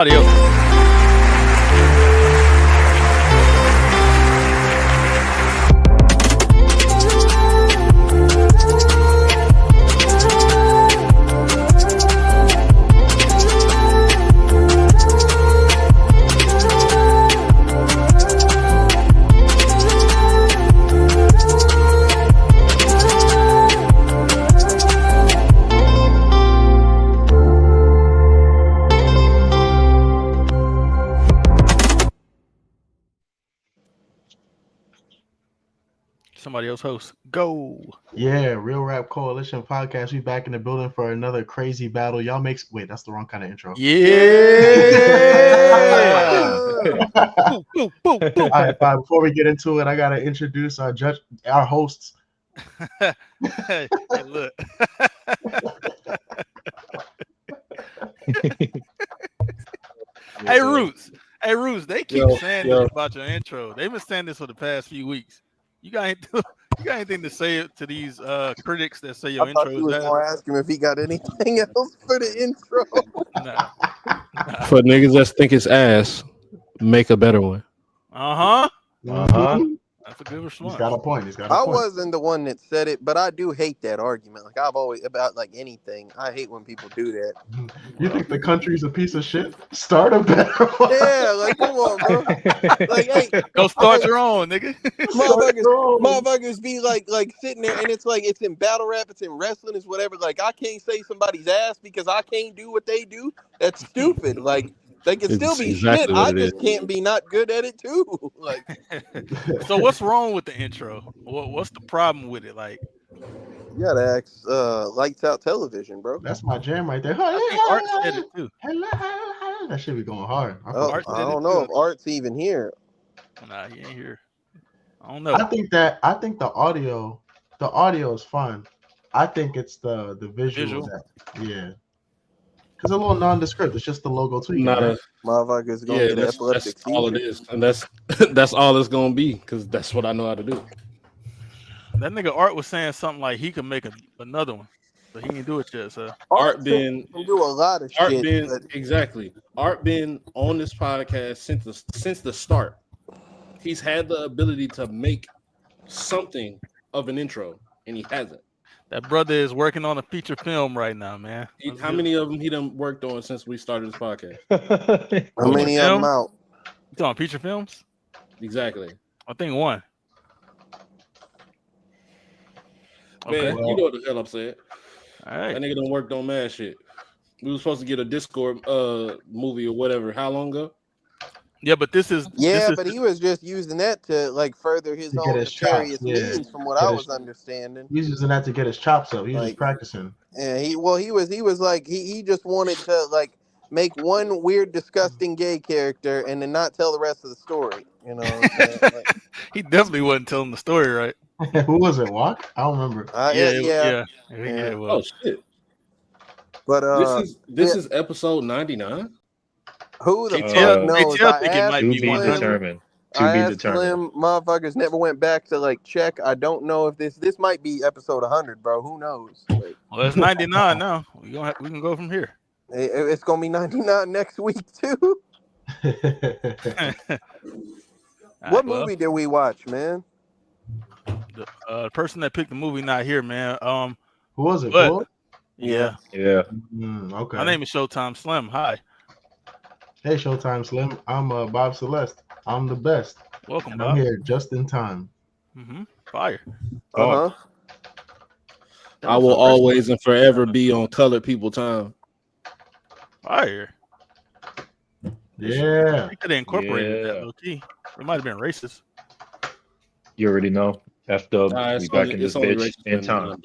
Adios. Somebody else host. Go. Yeah, Real Rap Coalition podcast. We back in the building for another crazy battle. Y'all make wait, that's the wrong kind of intro. Yeah. Boom, boom, boom, boom. All right, fine. Before we get into it, I gotta introduce our hosts. Hey, look. Hey, Roots. Hey, Roots. They keep saying this about your intro. They've been saying this for the past few weeks. You got anything to say to these critics that say your intro is bad? I was going to ask him if he got anything else for the intro. Nah. For niggas that think it's ass, make a better one. That's a good response. He's got a point. I wasn't the one that said it, but I do hate that argument. Like I've always about like anything. I hate when people do that. You think the country's a piece of shit? Start a better one. Yeah, like come on, bro. Like, hey, go start your own, nigga. Motherfuckers be like sitting there, and it's like it's in battle rap, it's in wrestling, it's whatever. Like I can't say somebody's ass because I can't do what they do. That's stupid. Like. They can still be shit. I just can't be not good at it too. Like, so what's wrong with the intro? What's the problem with it? Like, you gotta ask Lights Out Television, bro. That's my jam right there. Art said it too. That should be going hard. I don't know if Art's even here. Nah, he ain't here. I don't know. I think the audio is fun. I think it's the visual. Yeah. Because a little nondescript. It's just the logo too. Motherfuckers gonna get epileptic. That's all it is, and that's all it's gonna be. Because that's what I know how to do. That nigga Art was saying something like he could make another one, but he didn't do it yet. So Art been do a lot of shit. Exactly. Art been on this podcast since the start. He's had the ability to make something of an intro, and he hasn't. That brother is working on a feature film right now, man. How many of them he done worked on since we started this podcast? How many of them out? You talking feature films? Exactly. I think one. Man, you know what the hell I'm saying. All right. That nigga done worked on mad shit. We were supposed to get a Discord movie or whatever. How long ago? Yeah, but this is but he was just using that to like further his own nefarious means, from what I was understanding. He's using that to get his chops up. He's just practicing. Yeah, he was like he just wanted to like make one weird, disgusting gay character and then not tell the rest of the story. You know, what I'm saying? Like, he definitely wasn't telling the story right. Who was it? Walk? I don't remember. Yeah. Oh shit! But this is episode 99. Who the fuck knows? I think it might be determined. I asked Slim, motherfuckers never went back to like check. I don't know if this might be episode 100, bro. Who knows? Like, well, it's 99 now. We can go from here. It's gonna be 99 next week too. What movie did we watch, man? The person that picked the movie not here, man. Who was it? Yeah. Okay. My name is Showtime Slim. Hi. Hey, Showtime Slim. I'm Bob Celeste. I'm the best. Welcome, and Bob. I'm here just in time. Fire. I will always and forever be on colored people time. Fire. Yeah. We could have incorporated that low key. It might have been racist. You already know. F-Dub. We back in this bitch in time.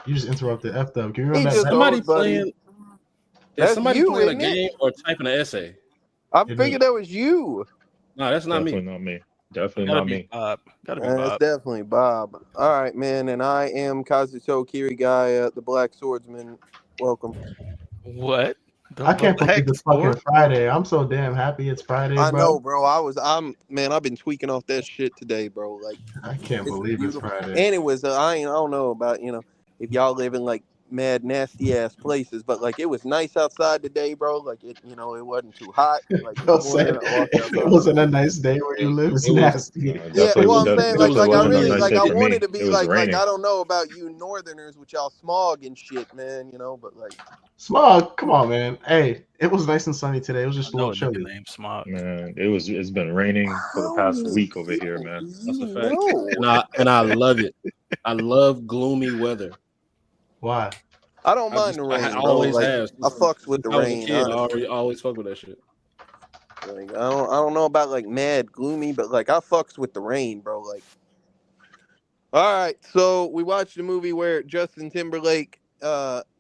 You just interrupted F-Dub. Can you remember that? Somebody playing... Is somebody playing a game or typing an essay? I figured that was you. No, that's not me. Definitely not me. Gotta be Bob. That's definitely Bob. All right, man. And I am Kazuto Kirigaya, the Black Swordsman. Welcome. What? I can't believe it's fucking Friday. I'm so damn happy it's Friday, bro. I know, bro. I've been tweaking off that shit today, bro. Like, I can't believe it's Friday. And it was, I don't know about, if y'all live in like mad nasty ass places. But like it was nice outside today, bro. Like it, you know, it wasn't too hot. Like this morning I walked outside. It wasn't a nice day where you live. It's nasty. Yeah, well, I'm saying like I really like I wanted to be like raining. I don't know about you Northerners with y'all smog and shit, man. You know, but like smog. Come on, man. Hey, it was nice and sunny today. It was just a little chilly. Name Smog. Man, it's been raining for the past week over here, man. That's a fact. And I love it. I love gloomy weather. Why? I don't mind the rain. I always like, have. I fucks with the rain. I always fuck with that shit. Like I don't know about like mad gloomy, but like I fucks with the rain, bro. Like, all right. So we watched a movie where Justin Timberlake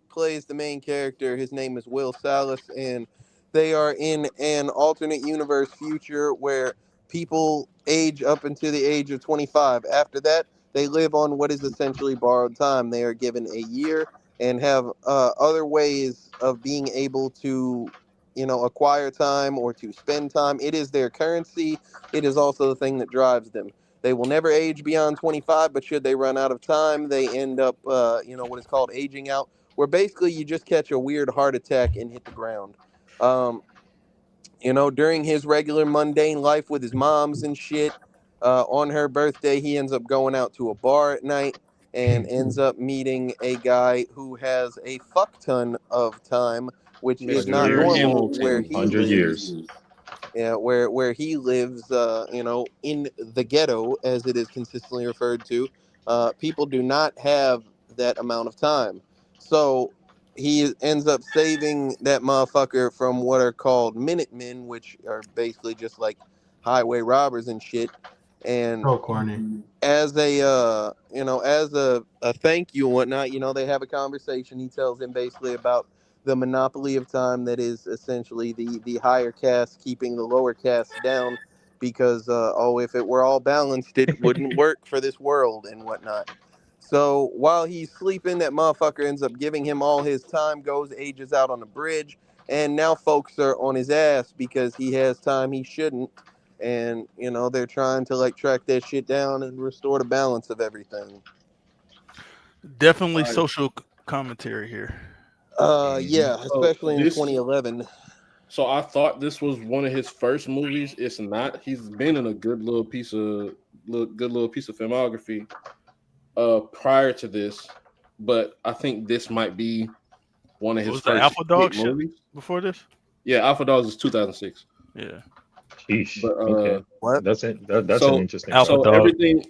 plays the main character. His name is Will Salas, and they are in an alternate universe future where people age up until the age of 25. After that, they live on what is essentially borrowed time. They are given a year and have other ways of being able to, you know, acquire time or to spend time. It is their currency. It is also the thing that drives them. They will never age beyond 25, but should they run out of time, they end up, you know, what is called aging out, where basically you just catch a weird heart attack and hit the ground. You know, during his regular mundane life with his moms and shit, on her birthday, he ends up going out to a bar at night and ends up meeting a guy who has a fuck ton of time, which is not normal where he 100 years. Yeah, where he lives, you know, in the ghetto, as it is consistently referred to. People do not have that amount of time. So he ends up saving that motherfucker from what are called Minutemen, which are basically just like highway robbers and shit. And corny. As a you know, as a thank you and whatnot, you know, they have a conversation. He tells him basically about the monopoly of time that is essentially the higher caste keeping the lower caste down, because if it were all balanced, it wouldn't work for this world and whatnot. So while he's sleeping, that motherfucker ends up giving him all his time, goes, ages out on the bridge, and now folks are on his ass because he has time he shouldn't. And, you know, they're trying to, like, track that shit down and restore the balance of everything. Definitely social commentary here. Yeah, especially in 2011. So I thought this was one of his first movies. It's not. He's been in a good little piece of filmography prior to this, but I think this might be one of his first Alpha Dog movies. Before this? Yeah, Alpha Dogs is 2006. Yeah. Sheesh. But, okay. What? That's an interesting. So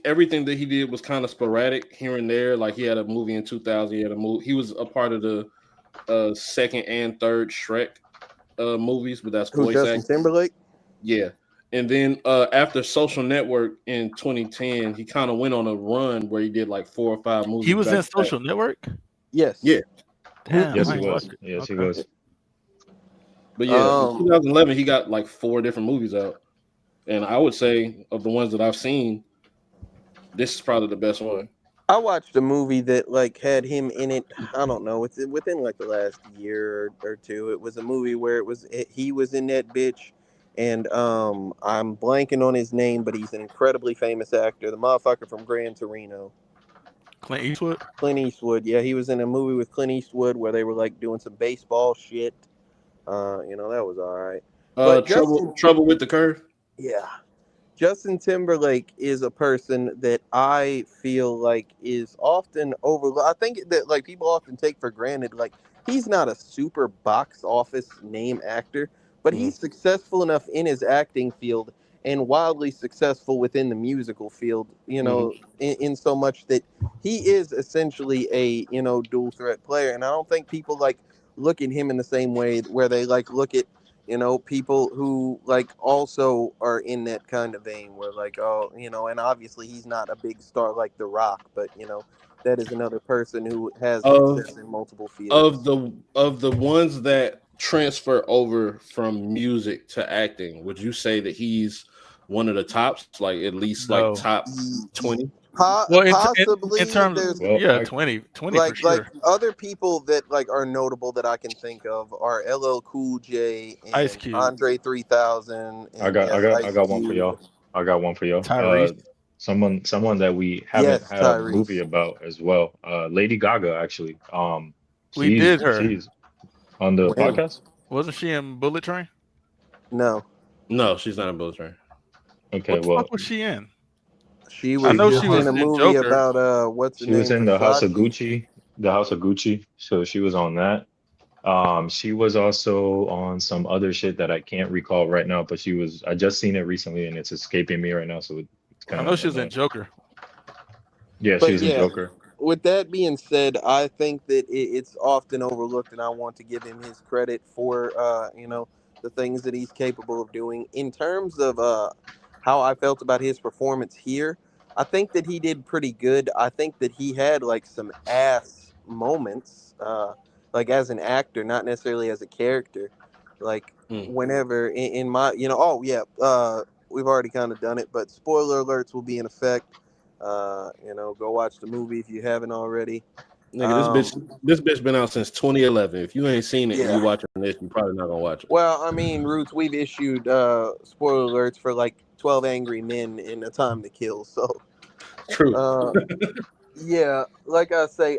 everything that he did was kind of sporadic here and there. Like he had a movie in 2000. He was a part of the second and third Shrek movies, but that's voice acting. Justin Timberlake? Yeah. And then after Social Network in 2010, he kind of went on a run where he did like 4 or 5 movies. He was in Social Network? Yes. Yeah. Damn, yes, he was. Yes, he was. But yeah, in 2011, he got like 4 different movies out. And I would say of the ones that I've seen, this is probably the best one. I watched a movie that like had him in it. I don't know. It's within like the last year or two. It was a movie where he was in that bitch. And I'm blanking on his name, but he's an incredibly famous actor. The motherfucker from Gran Torino. Clint Eastwood? Clint Eastwood. Yeah, he was in a movie with Clint Eastwood where they were like doing some baseball shit. You know, that was all right. Trouble with the Curve? Yeah. Justin Timberlake is a person that I feel like is often overlooked. I think that like people often take for granted, like he's not a super box office name actor, but he's successful enough in his acting field and wildly successful within the musical field, you know, in so much that he is essentially a, you know, dual threat player. And I don't think people like look at him in the same way where they like look at, you know, people who like also are in that kind of vein where like, oh, you know, and obviously he's not a big star like The Rock, but you know, that is another person who has success in multiple fields. Of the ones that transfer over from music to acting, would you say that he's one of the tops, like at least like top 20? Possibly in terms of 20 like, for sure. Like other people that like are notable that I can think of are LL Cool J and Ice Cube. Andre 3000. I got one for y'all. Tyrese. Someone that we haven't had a movie about as well. Lady Gaga actually. We did her. She's on the podcast. Wasn't she in Bullet Train? No, she's not in Bullet Train. Okay, what the fuck was she in? She was. I know she was in a in movie Joker. about what's the She name? was in the House of Versace. Gucci. The House of Gucci. So she was on that. She was also on some other shit that I can't recall right now, but she was. I just seen it recently, and it's escaping me right now. So it's kind I of. know she was in Joker. Yeah, But she was in yeah. Joker. With that being said, I think that it's often overlooked, and I want to give him his credit for, the things that he's capable of doing. In terms of how I felt about his performance here, I think that he did pretty good. I think that he had like some ass moments, like as an actor, not necessarily as a character. Like whenever in my, we've already kind of done it, but spoiler alerts will be in effect. Go watch the movie if you haven't already. Nigga, this bitch been out since 2011. If you ain't seen it and you watching this, you're probably not gonna watch it. Well, I mean, Roots, we've issued spoiler alerts for like 12 Angry Men in A Time to Kill. So true. Yeah, like I say,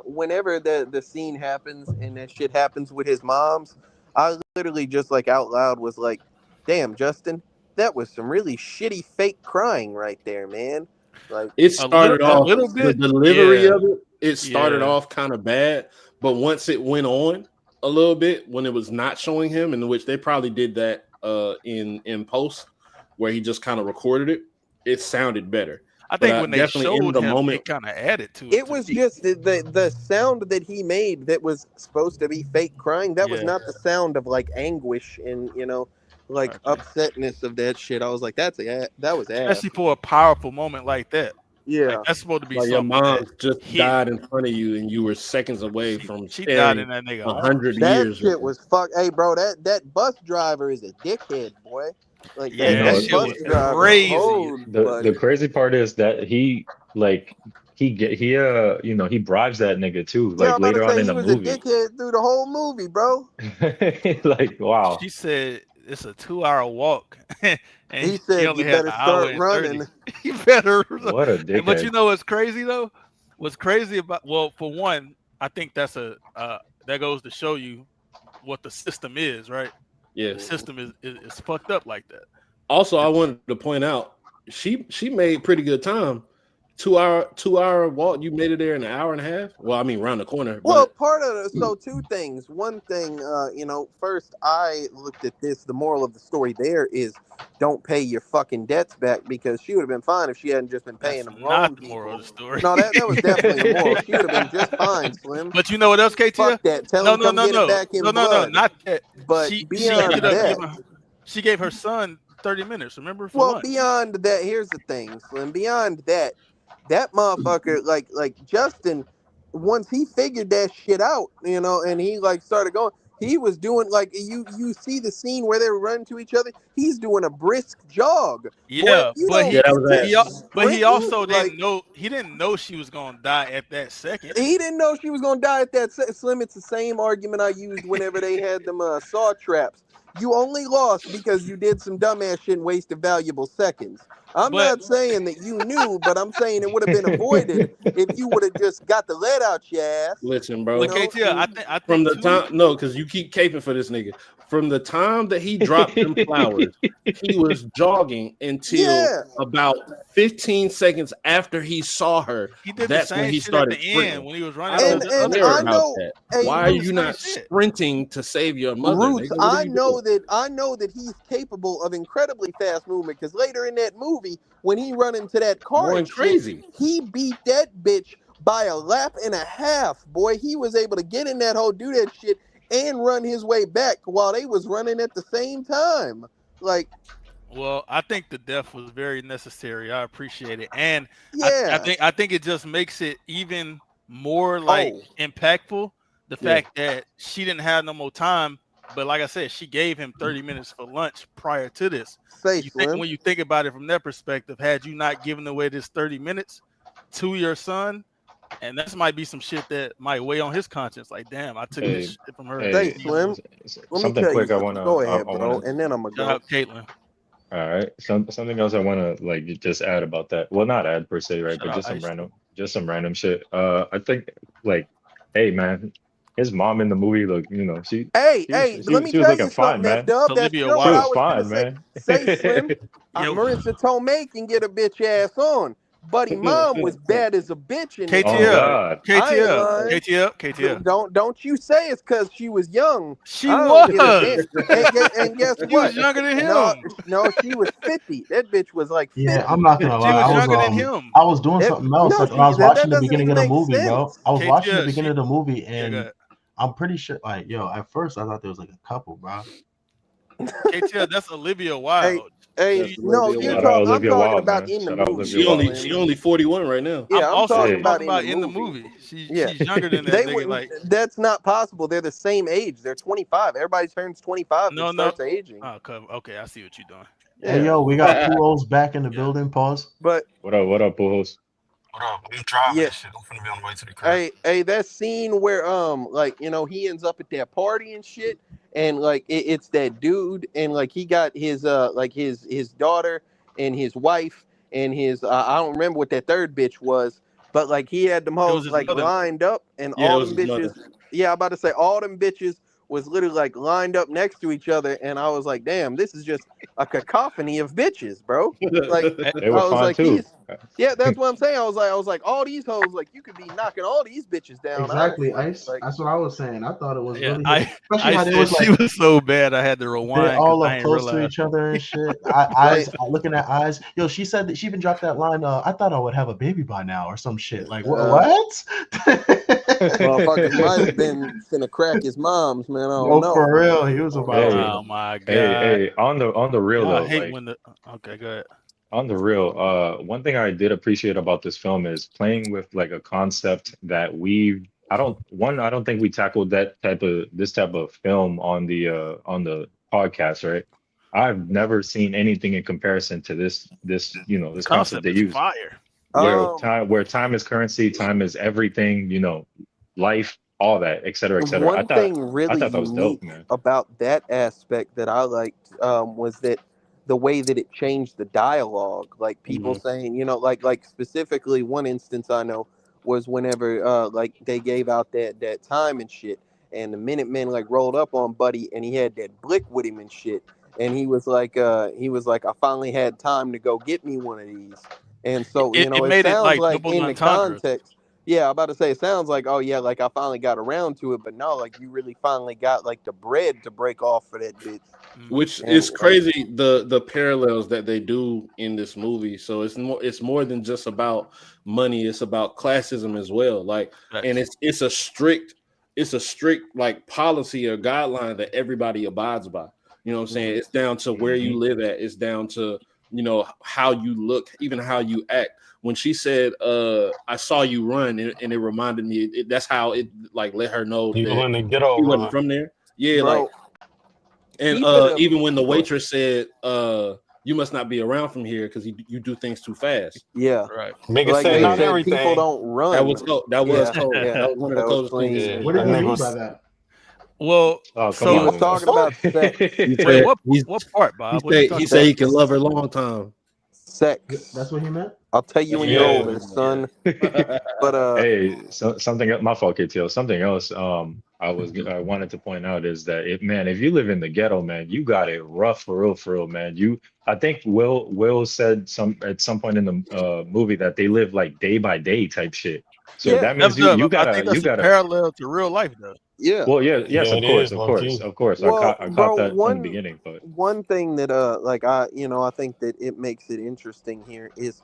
whenever the scene happens and that shit happens with his moms, I literally just like out loud was like, "Damn, Justin, that was some really shitty fake crying right there, man." Like it started off a little bit. The delivery of it. It started off kind of bad, but once it went on a little bit, when it was not showing him, in which they probably did that in post, where he just kind of recorded it, it sounded better. I think when they showed him, it kind of added to it. It was just the sound that he made that was supposed to be fake crying. That was not the sound of like anguish and upsetness of that shit. I was like, that was ass. Especially for a powerful moment like that. Yeah, like, that's supposed to be like your mom just died in front of you, and you were seconds away from she died in that nigga 100 years. That shit was fuck. Hey, bro, that bus driver is a dickhead, boy. Like that shit was crazy. The crazy part is that he bribes that nigga too. Like later on in the movie, he was a dickhead through the whole movie, bro. Like wow. She said it's a 2-hour walk. And he said, "You better start running." You better. What a dickhead. But you know what's crazy though? What's crazy about? Well, for one, I think that's that goes to show you what the system is, right? Yeah, the system is fucked up like that. Also, I wanted to point out she made pretty good time. 2-hour walk. You made it there in an hour and a half. Well, I mean, around the corner. Well, part of it. So two things. One thing, first I looked at this. The moral of the story there is don't pay your fucking debts back, because she would have been fine if she hadn't just been paying them wrong. Not the moral of the story. No, that was definitely the moral. She would have been just fine, Slim. But you know what else, KT? Fuck that. Tell him come get it back in blood. No, not that. But beyond that, she gave her son 30 minutes. Remember? Well, beyond that, here's the thing, Slim. Beyond that motherfucker, like Justin, once he figured that shit out, and he like started going, he was doing like you see the scene where they were running to each other. He's doing a brisk jog. Yeah, boy, but he also didn't know. He didn't know she was gonna die at that second. He didn't know she was gonna die at that second. Slim, it's the same argument I used whenever they had them saw traps. You only lost because you did some dumbass shit and wasted valuable seconds. I'm not saying that you knew, but I'm saying it would have been avoided if you would have just got the lead out your ass. Listen, bro. I think from the time, because you keep caping for this nigga. From the time that he dropped them flowers, he was jogging until about 15 seconds after he saw her. That's when he started sprinting. When he was running. I know. Hey, why are you not sprinting to save your mother? Roots, I know that he's capable of incredibly fast movement, because later in that movie, when he run into that car, crazy, he beat that bitch by a lap and a half. Boy, he was able to get in that hole, do that shit, and run his way back while they was running at the same time. Like, well, I think the death was very necessary. I appreciate it, and I think it just makes it even more impactful. The fact that she didn't have no more time, but like I said, she gave him 30 minutes for lunch prior to this. When you think about it from that perspective, had you not given away this 30 minutes to your son, and this might be some shit that might weigh on his conscience. Like, damn, I took this shit from her. Hey, Slim, something quick I want to go ahead, bro, and then I'm gonna go. Caitlin. All right, something else I want to like just add about that. Well, not add per se, right? But just some random shit. I think like, hey man, his mom in the movie look, she Hey, let me she was tell looking you something, fine, that man. dub. That's Olivia what She I was Wilde. was gonna fine, say. man. Say, Slim, Yo, Marissa Tomei can get a bitch ass on. Buddy mom was bad as a bitch in this Oh movie. KTL, God. I ain't KTL, lying. KTL, KTL. Don't you say it's because she was young. She I don't give a was. damn. And guess She was what? younger than No, him. no, she was 50. That bitch was like 50. Yeah, I'm not gonna She lie. was younger than him. I was doing something else. No, Like when I was that watching the doesn't beginning even of the make movie, bro. sense. I was watching the KTL, beginning of the movie, yeah, go and ahead. I'm pretty sure, like, yo, at first I thought there was like a couple, bro. KTL, that's Olivia Hey, Wilde. hey, no, Olivia you're Shout Wilde. out talking. I'm Olivia talking Wilde, about man. in the Shout out movie. Olivia Wilde. She Slim. only 41 right now. I'm Yeah, I'm also talking Hey. about talking about in the movie. movie. She's Yeah, younger than that they nigga. wouldn't. Like, That's not possible. They're the same age. They're 25. Everybody turns 25 and no. starts aging. Oh, okay, I see what you're doing. Hey, Yeah, yo, we got Pujols back in the Yeah. building. Pause. but What up, Pujols? What up? I'm driving yeah, and shit. I'm finna be on the way to the crib. hey, that scene where like he ends up at that party and shit, and like it's that dude, and like he got his like his daughter and his wife and his I don't remember what that third bitch was, but like he had them It was hoes his like mother. lined up, and Yeah, it all was them his bitches. mother. Yeah, I'm about to say all them bitches was literally like lined up next to each other, and I was like, damn, this is just a cacophony of bitches, bro. Like They I were was fine like, too. yeah, that's what I'm saying. I was like, all these hoes, like you could be knocking all these bitches down. I don't Exactly, Ice. like, That's what I was saying. I thought it was Yeah, really, especially I how they said was she like was so bad. I had to they rewind because all I up ain't close to realize. each other and shit. like, Eyes looking at eyes. Yo, she said that she even dropped that line. I thought I would have a baby by now or some shit. Like what? motherfuckers might have been finna crack his mom's, man. I don't No, know. for real. He was I don't about know. to. Hey, Oh my god! hey, on the real I though, hate like when the. Okay, go ahead. on the real, one thing I did appreciate about this film is playing with like a concept that I don't think we tackled this type of film on the podcast, right? I've never seen anything in comparison to this The concept concept they is use fire. where time is currency, time is everything, life, all that, et cetera, et cetera. One thing I really thought that was dope, unique man. about that aspect that I liked was that the way that it changed the dialogue, like people saying, like specifically one instance I know was whenever like they gave out that time and shit, and the Minutemen like rolled up on Buddy, and he had that blick with him and shit, and he was like, I finally had time to go get me one of these, and so It it made it sounds like like double in the entendre. context. Yeah, I'm about to say it sounds like, oh yeah, like I finally got around to it, but no, like you really finally got like the bread to break off for that bitch. Which And is like, crazy, the parallels that they do in this movie. So it's more than just about money, it's about classism as well. Like, and it's a strict like policy or guideline that everybody abides by. You know what I'm saying? It's down to where you live at, it's down to how you look, even how you act. When she said I saw you run, and it reminded me, that's how it like let her know People that in the ghetto he wasn't run. from there. Yeah, bro, like. And keep it even when the waitress said, you must not be around from here because you do things too fast. yeah, Right. Nigga like said they not said, people everything. don't run. That was cold. That was Yeah, cold. yeah, That was one of the that was coldest things he clean. said. What did That he nigga mean was by that? Well, Oh, come so He on, was man. talking about sex. He wait, said what part, Bob? What you he talking said about? he can love her long time. Sex. That's what he meant. I'll tell you when you're Yeah. older, son. But Hey, something, my fault, KTL. Something else I wanted to point out is that if you live in the ghetto, man, you got it rough for real, man. I think Will said at some point in the movie that they live like day by day type shit. So yeah, that means you I think gotta that's a parallel to real life, though. yeah. well, yeah, yes, Yeah, of it course, is, of low course, key. of course. Well, I caught bro, that from the beginning, but one thing that like I think that it makes it interesting here is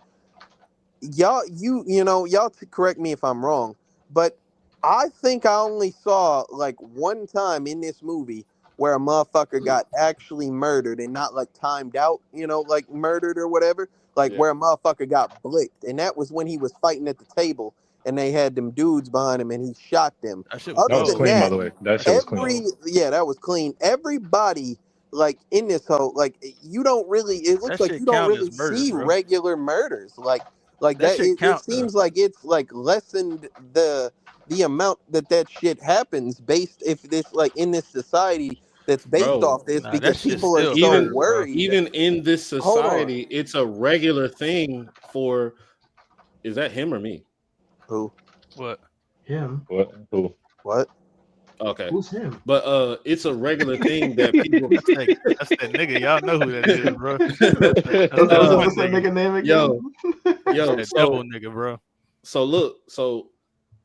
y'all y'all to correct me if I'm wrong, but I think I only saw like one time in this movie where a motherfucker got actually murdered and not like timed out, like murdered or whatever, like yeah. where a motherfucker got blicked, and that was when he was fighting at the table and they had them dudes behind him and he shot them. That shit was That Other was cold. than clean, by that, the way. That That shit shit was was clean. cold. that was clean. Everybody like in this whole like you don't really it looks That like shit you don't count as really murder, see bro. regular murders like That that shit it count though. seems like it's like lessened the amount that shit happens based if this like in this society that's based Bro, off this Nah, that because shit's people are still so murder, even bro. worried. even in this Hold on. society, it's a regular thing for. Is that him or me? Who? What? Him. What? Who? What? Okay. Who's him? But it's a regular thing that people. That's that nigga. Y'all know who that is, bro. What's that nigga name again? Yo, that devil nigga, bro. So look,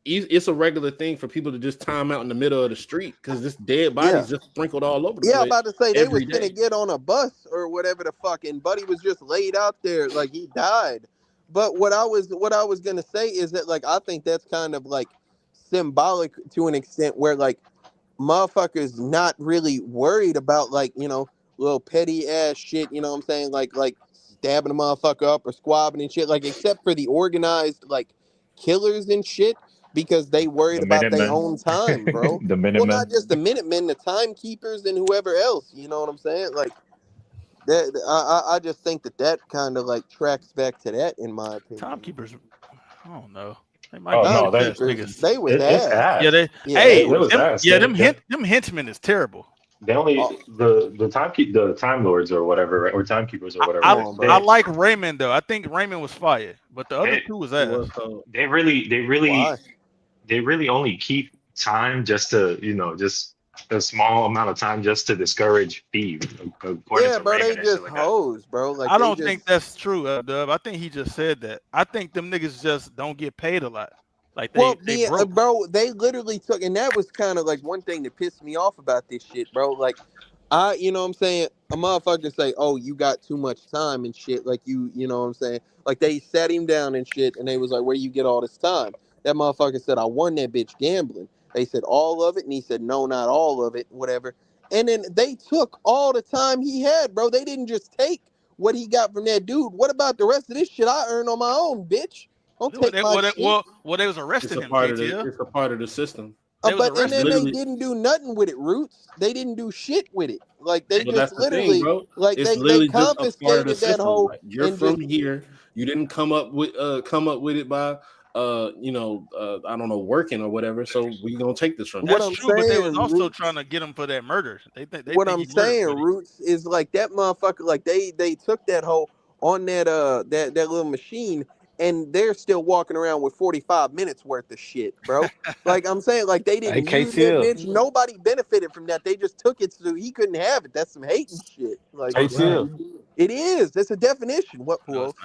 it's a regular thing for people to just time out in the middle of the street because this dead body's just sprinkled all over the place. Yeah, I'm about to say they was day. gonna get on a bus or whatever the fuck, and Buddy was just laid out there like he died. But what I was gonna say is that like I think that's kind of like symbolic to an extent where like motherfuckers not really worried about like, you know, little petty ass shit, you know what I'm saying? Like stabbing a motherfucker up or squabbing and shit, like except for the organized like killers and shit, because they worried about their own time, bro. The Minutemen. Well, not just the Minutemen, the timekeepers and whoever else, you know what I'm saying? Like that, I just think that kind of like tracks back to that in my opinion. Timekeepers, I don't know. They was ass. Yeah, them henchmen is terrible. They only the time lords or whatever, or timekeepers or whatever. I like Raymond though. I think Raymond was fire, but the other two was ass. They really only keep time just to, you know, just a small amount of time just to discourage thieves. Yeah, bro, they just hoes, bro. Like I don't think that's true, Dub. I think he just said that. I think them niggas just don't get paid a lot. Like they bro, they literally took, and that was kind of like one thing that pissed me off about this shit, bro. Like, you know what I'm saying? A motherfucker say, "Oh, you got too much time and shit." Like you know what I'm saying? Like they sat him down and shit, and they was like, "Where you get all this time?" That motherfucker said, "I won that bitch gambling." They said all of it, and he said, "No, not all of it, whatever." And then they took all the time he had, bro. They didn't just take what he got from that dude. What about the rest of this shit I earned on my own, bitch? Don't take my shit. Well, they was arresting him. It's a part of the system. But and then they didn't do nothing with it, Roots. They didn't do shit with it. Like they just literally, like they confiscated that whole. Like, you're from here. You didn't come up with it by I don't know, working or whatever. So we gonna take this from. That's true, but they was also trying to get him for that murder. What I'm saying, Roots, is like that motherfucker. Like they took that whole on that that little machine. And they're still walking around with 45 minutes worth of shit, bro. Like I'm saying, like they didn't use that bitch. Nobody benefited from that. They just took it so he couldn't have it. That's some hating shit. Like it is. That's a definition. What Pool?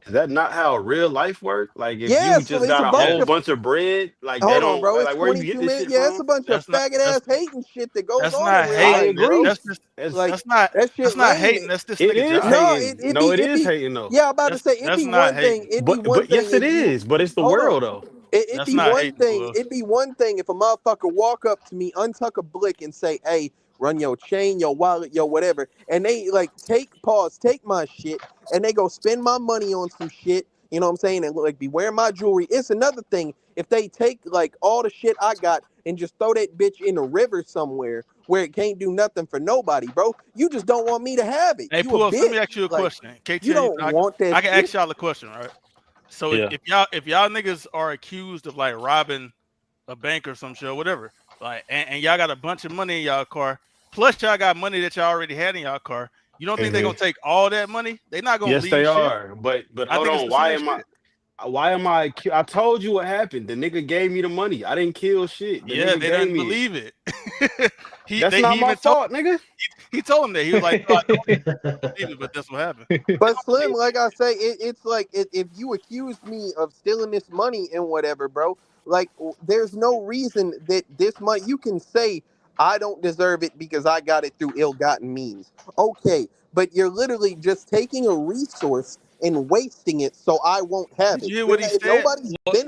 Is that not how real life works? Like if you just got a whole bunch of bread, like hold they don't, on, bro. like where you get this shit from? Yeah, it's a bunch of faggot ass hating shit that goes on. That's not hating, bro. That's not hating. That's this nigga job. No, it is hating though. Yeah, I'm about to say it'd be one thing. But yes, it is. But it's the world though. It'd be one thing. It'd be one thing if a motherfucker walk up to me, untuck a blick, and say, "Hey, run your chain, your wallet, your whatever," and they like take my shit, and they go spend my money on some shit. You know what I'm saying? And like be wearing my jewelry. It's another thing if they take like all the shit I got and just throw that bitch in a river somewhere where it can't do nothing for nobody, bro. You just don't want me to have it. Hey, Pools, let me ask you a question. You don't want that. I can ask y'all a question, right? So if y'all niggas are accused of like robbing a bank or some shit or whatever, like and y'all got a bunch of money in y'all car, plus y'all got money that y'all already had in y'all car. You don't think they're gonna take all that money? They're not gonna. Yes, they are. But hold on. Why am I? I told you what happened. The nigga gave me the money. I didn't kill shit. They didn't believe it. That's not my fault, nigga. He told him that. He was like, "No, I don't believe it," but that's what happened. But Slim, like I say, it's like if you accused me of stealing this money and whatever, bro, like there's no reason that this money. You can say I don't deserve it because I got it through ill-gotten means. Okay, but you're literally just taking a resource and wasting it so I won't have it. Did you hear what he said?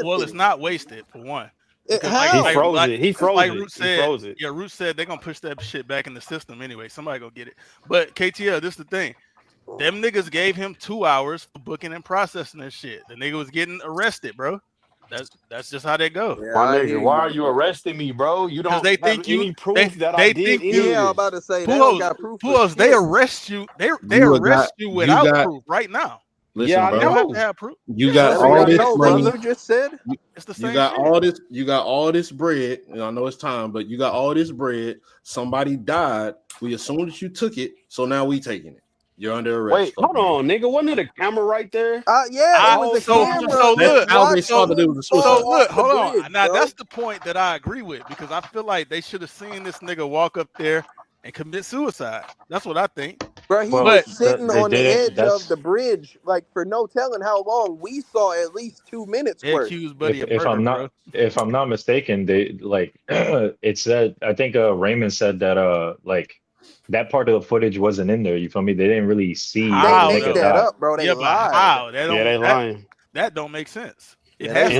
Well, it's not wasted for one. He froze it. He froze it. Yeah, Root said they're gonna push that shit back in the system anyway. Somebody gonna get it. But KTL, this is the thing. Them niggas gave him 2 hours for booking and processing that shit. The nigga was getting arrested, bro. That's just how they go. Yeah, my nigga, why are you arresting me, bro? You don't they think have any proof that I did. Yeah, I'm about to say they don't got proof. They arrest you. They arrest you without proof right now. Listen, yeah, bro. I know. Have to have proof. You got all this money. You just said it's the same. You got all this. You got all this bread. And I know it's time, but you got all this bread. Somebody died. We assumed that you took it, so now we taking it. You're under arrest. Wait, hold on, nigga. Wasn't it a camera right there? Yeah, it was a camera. So look, how they saw that it was a suicide. So look, hold on. bridge, Now bro. that's the point that I agree with, because I feel like they should have seen this nigga walk up there and commit suicide. That's what I think. Bro, he was sitting on the edge of the bridge, like for no telling how long. We saw at least 2 minutes worth. If I'm not mistaken, they like it said. I think Raymond said that like that part of the footage wasn't in there. You feel me? They didn't really see. They made that up, bro. They lied. How? They lying. That don't make sense. And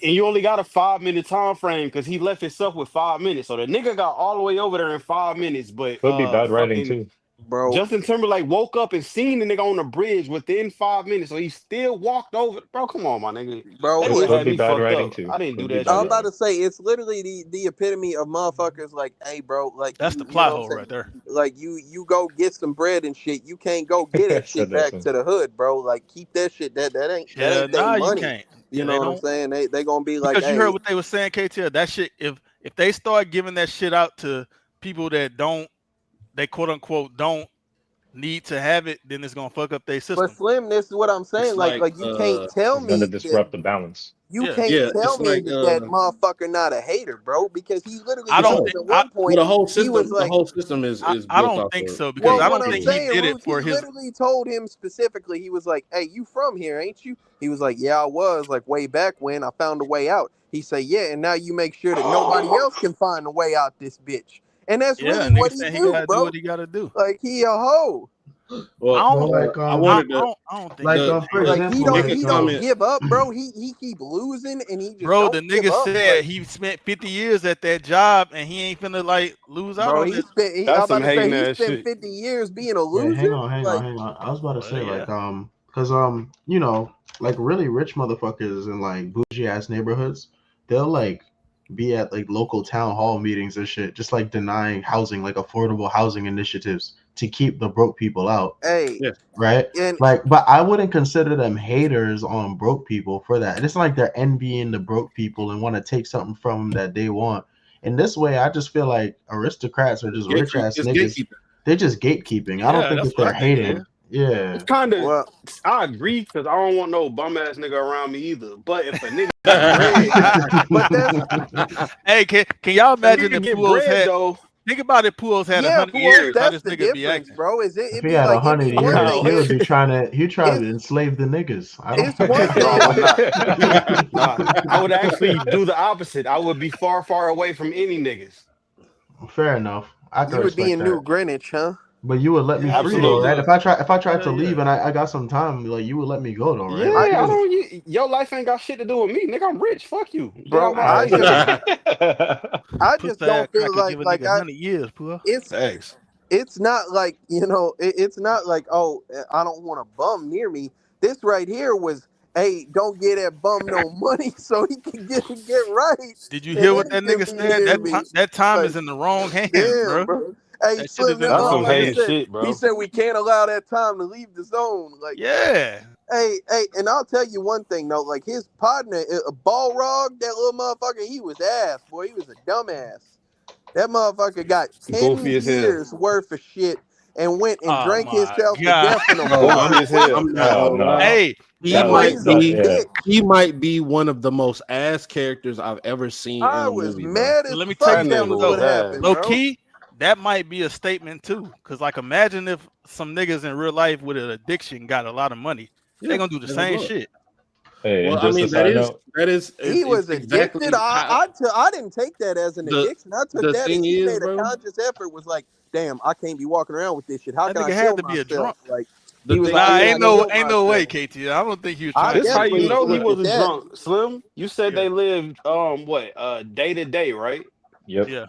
you only got a 5-minute time frame because he left himself with 5 minutes. So the nigga got all the way over there in 5 minutes. But could be bad writing too. Bro, Justin Timberlake woke up and seen the nigga on the bridge within 5 minutes, so he still walked over. Bro, come on, my nigga. Bro, it could be bad writing too. I didn't do that. I'm about to say it's literally the epitome of motherfuckers like, hey, bro, like that's the plot hole right there. Like you go get some bread and shit, you can't go get that shit back to the hood, bro. Like keep that shit. That ain't that ain't money. You can't. You know what I'm saying? They gonna be like, because you heard what they were saying, KTL. That shit, if they start giving that shit out to people that they quote unquote don't need to have it, then it's gonna fuck up their system. But Slim, this is what I'm saying. Like you can't tell me gonna disrupt the balance. You can't tell me that motherfucker not a hater, bro, because he literally at one point the whole system. He was like, the whole system is. I don't think so, because I don't think he did it for his. Literally told him specifically. He was like, "Hey, you from here, ain't you?" He was like, "Yeah, I was. Like way back when I found a way out." He said, "Yeah, and now you make sure that nobody else can find a way out this bitch." And that's really what he do, bro. Do what he gotta do. Like he a hoe. Well, I don't think he don't give up, bro. He keep losing and he just bro. The nigga said he spent 50 years at that job and he ain't finna like lose out on it. He spent 50 years being a loser. Hang on. I was about to say because you know, like really rich motherfuckers in like bougie ass neighborhoods, they'll like be at like local town hall meetings and shit, just like denying housing, like affordable housing initiatives to keep the broke people out. Right? But I wouldn't consider them haters on broke people for that. It's like they're envying the broke people and want to take something from them that they want. In this way, I just feel like aristocrats are just rich ass niggas. They're just gatekeeping. I don't think that they're hating. Yeah, it's kind of. I agree because I don't want no bum ass nigga around me either. But if a nigga, hey, can y'all imagine if Pools had? Think about it. Pools had 100 years. How this nigga be acting, bro? If he had 100 years, he would be trying to enslave the niggas. I would actually do the opposite. I would be far, far away from any niggas. Fair enough. You would be in New Greenwich, huh? But you would let me free though, right? If I tried to leave and I got some time, like you would let me go though, right? Yeah, your life ain't got shit to do with me, nigga. I'm rich. Fuck you, bro. I just don't feel like 100 years, it's not like, you know, it's not like, oh, I don't want a bum near me. This right here was, hey, don't get that bum no money so he can get right. Did you hear what that nigga said? That time is in the wrong hands, bro. Hey, that's some hating shit, bro. He said we can't allow that time to leave the zone. Like, yeah. Hey, and I'll tell you one thing though. Like his partner, Balrog, that little motherfucker, he was ass, boy. He was a dumbass. That motherfucker got 10 years worth of shit and went and drank himself to death in a bar. Hey, he might be one of the most ass characters I've ever seen. I was mad as let me tell you what happened. Low key. That might be a statement too, because like imagine if some niggas in real life with an addiction got a lot of money, they're gonna do the same shit. Hey, well, I mean that is he was addicted. Exactly I didn't take that as an addiction. I took that as he made a conscious effort. Was like, damn, I can't be walking around with this shit. How can I kill myself? Be a drunk. Like, he was ain't no way, KT. I don't think he was trying. This how you know he wasn't drunk, Slim. You said they lived day to day, right? Yep. Yeah.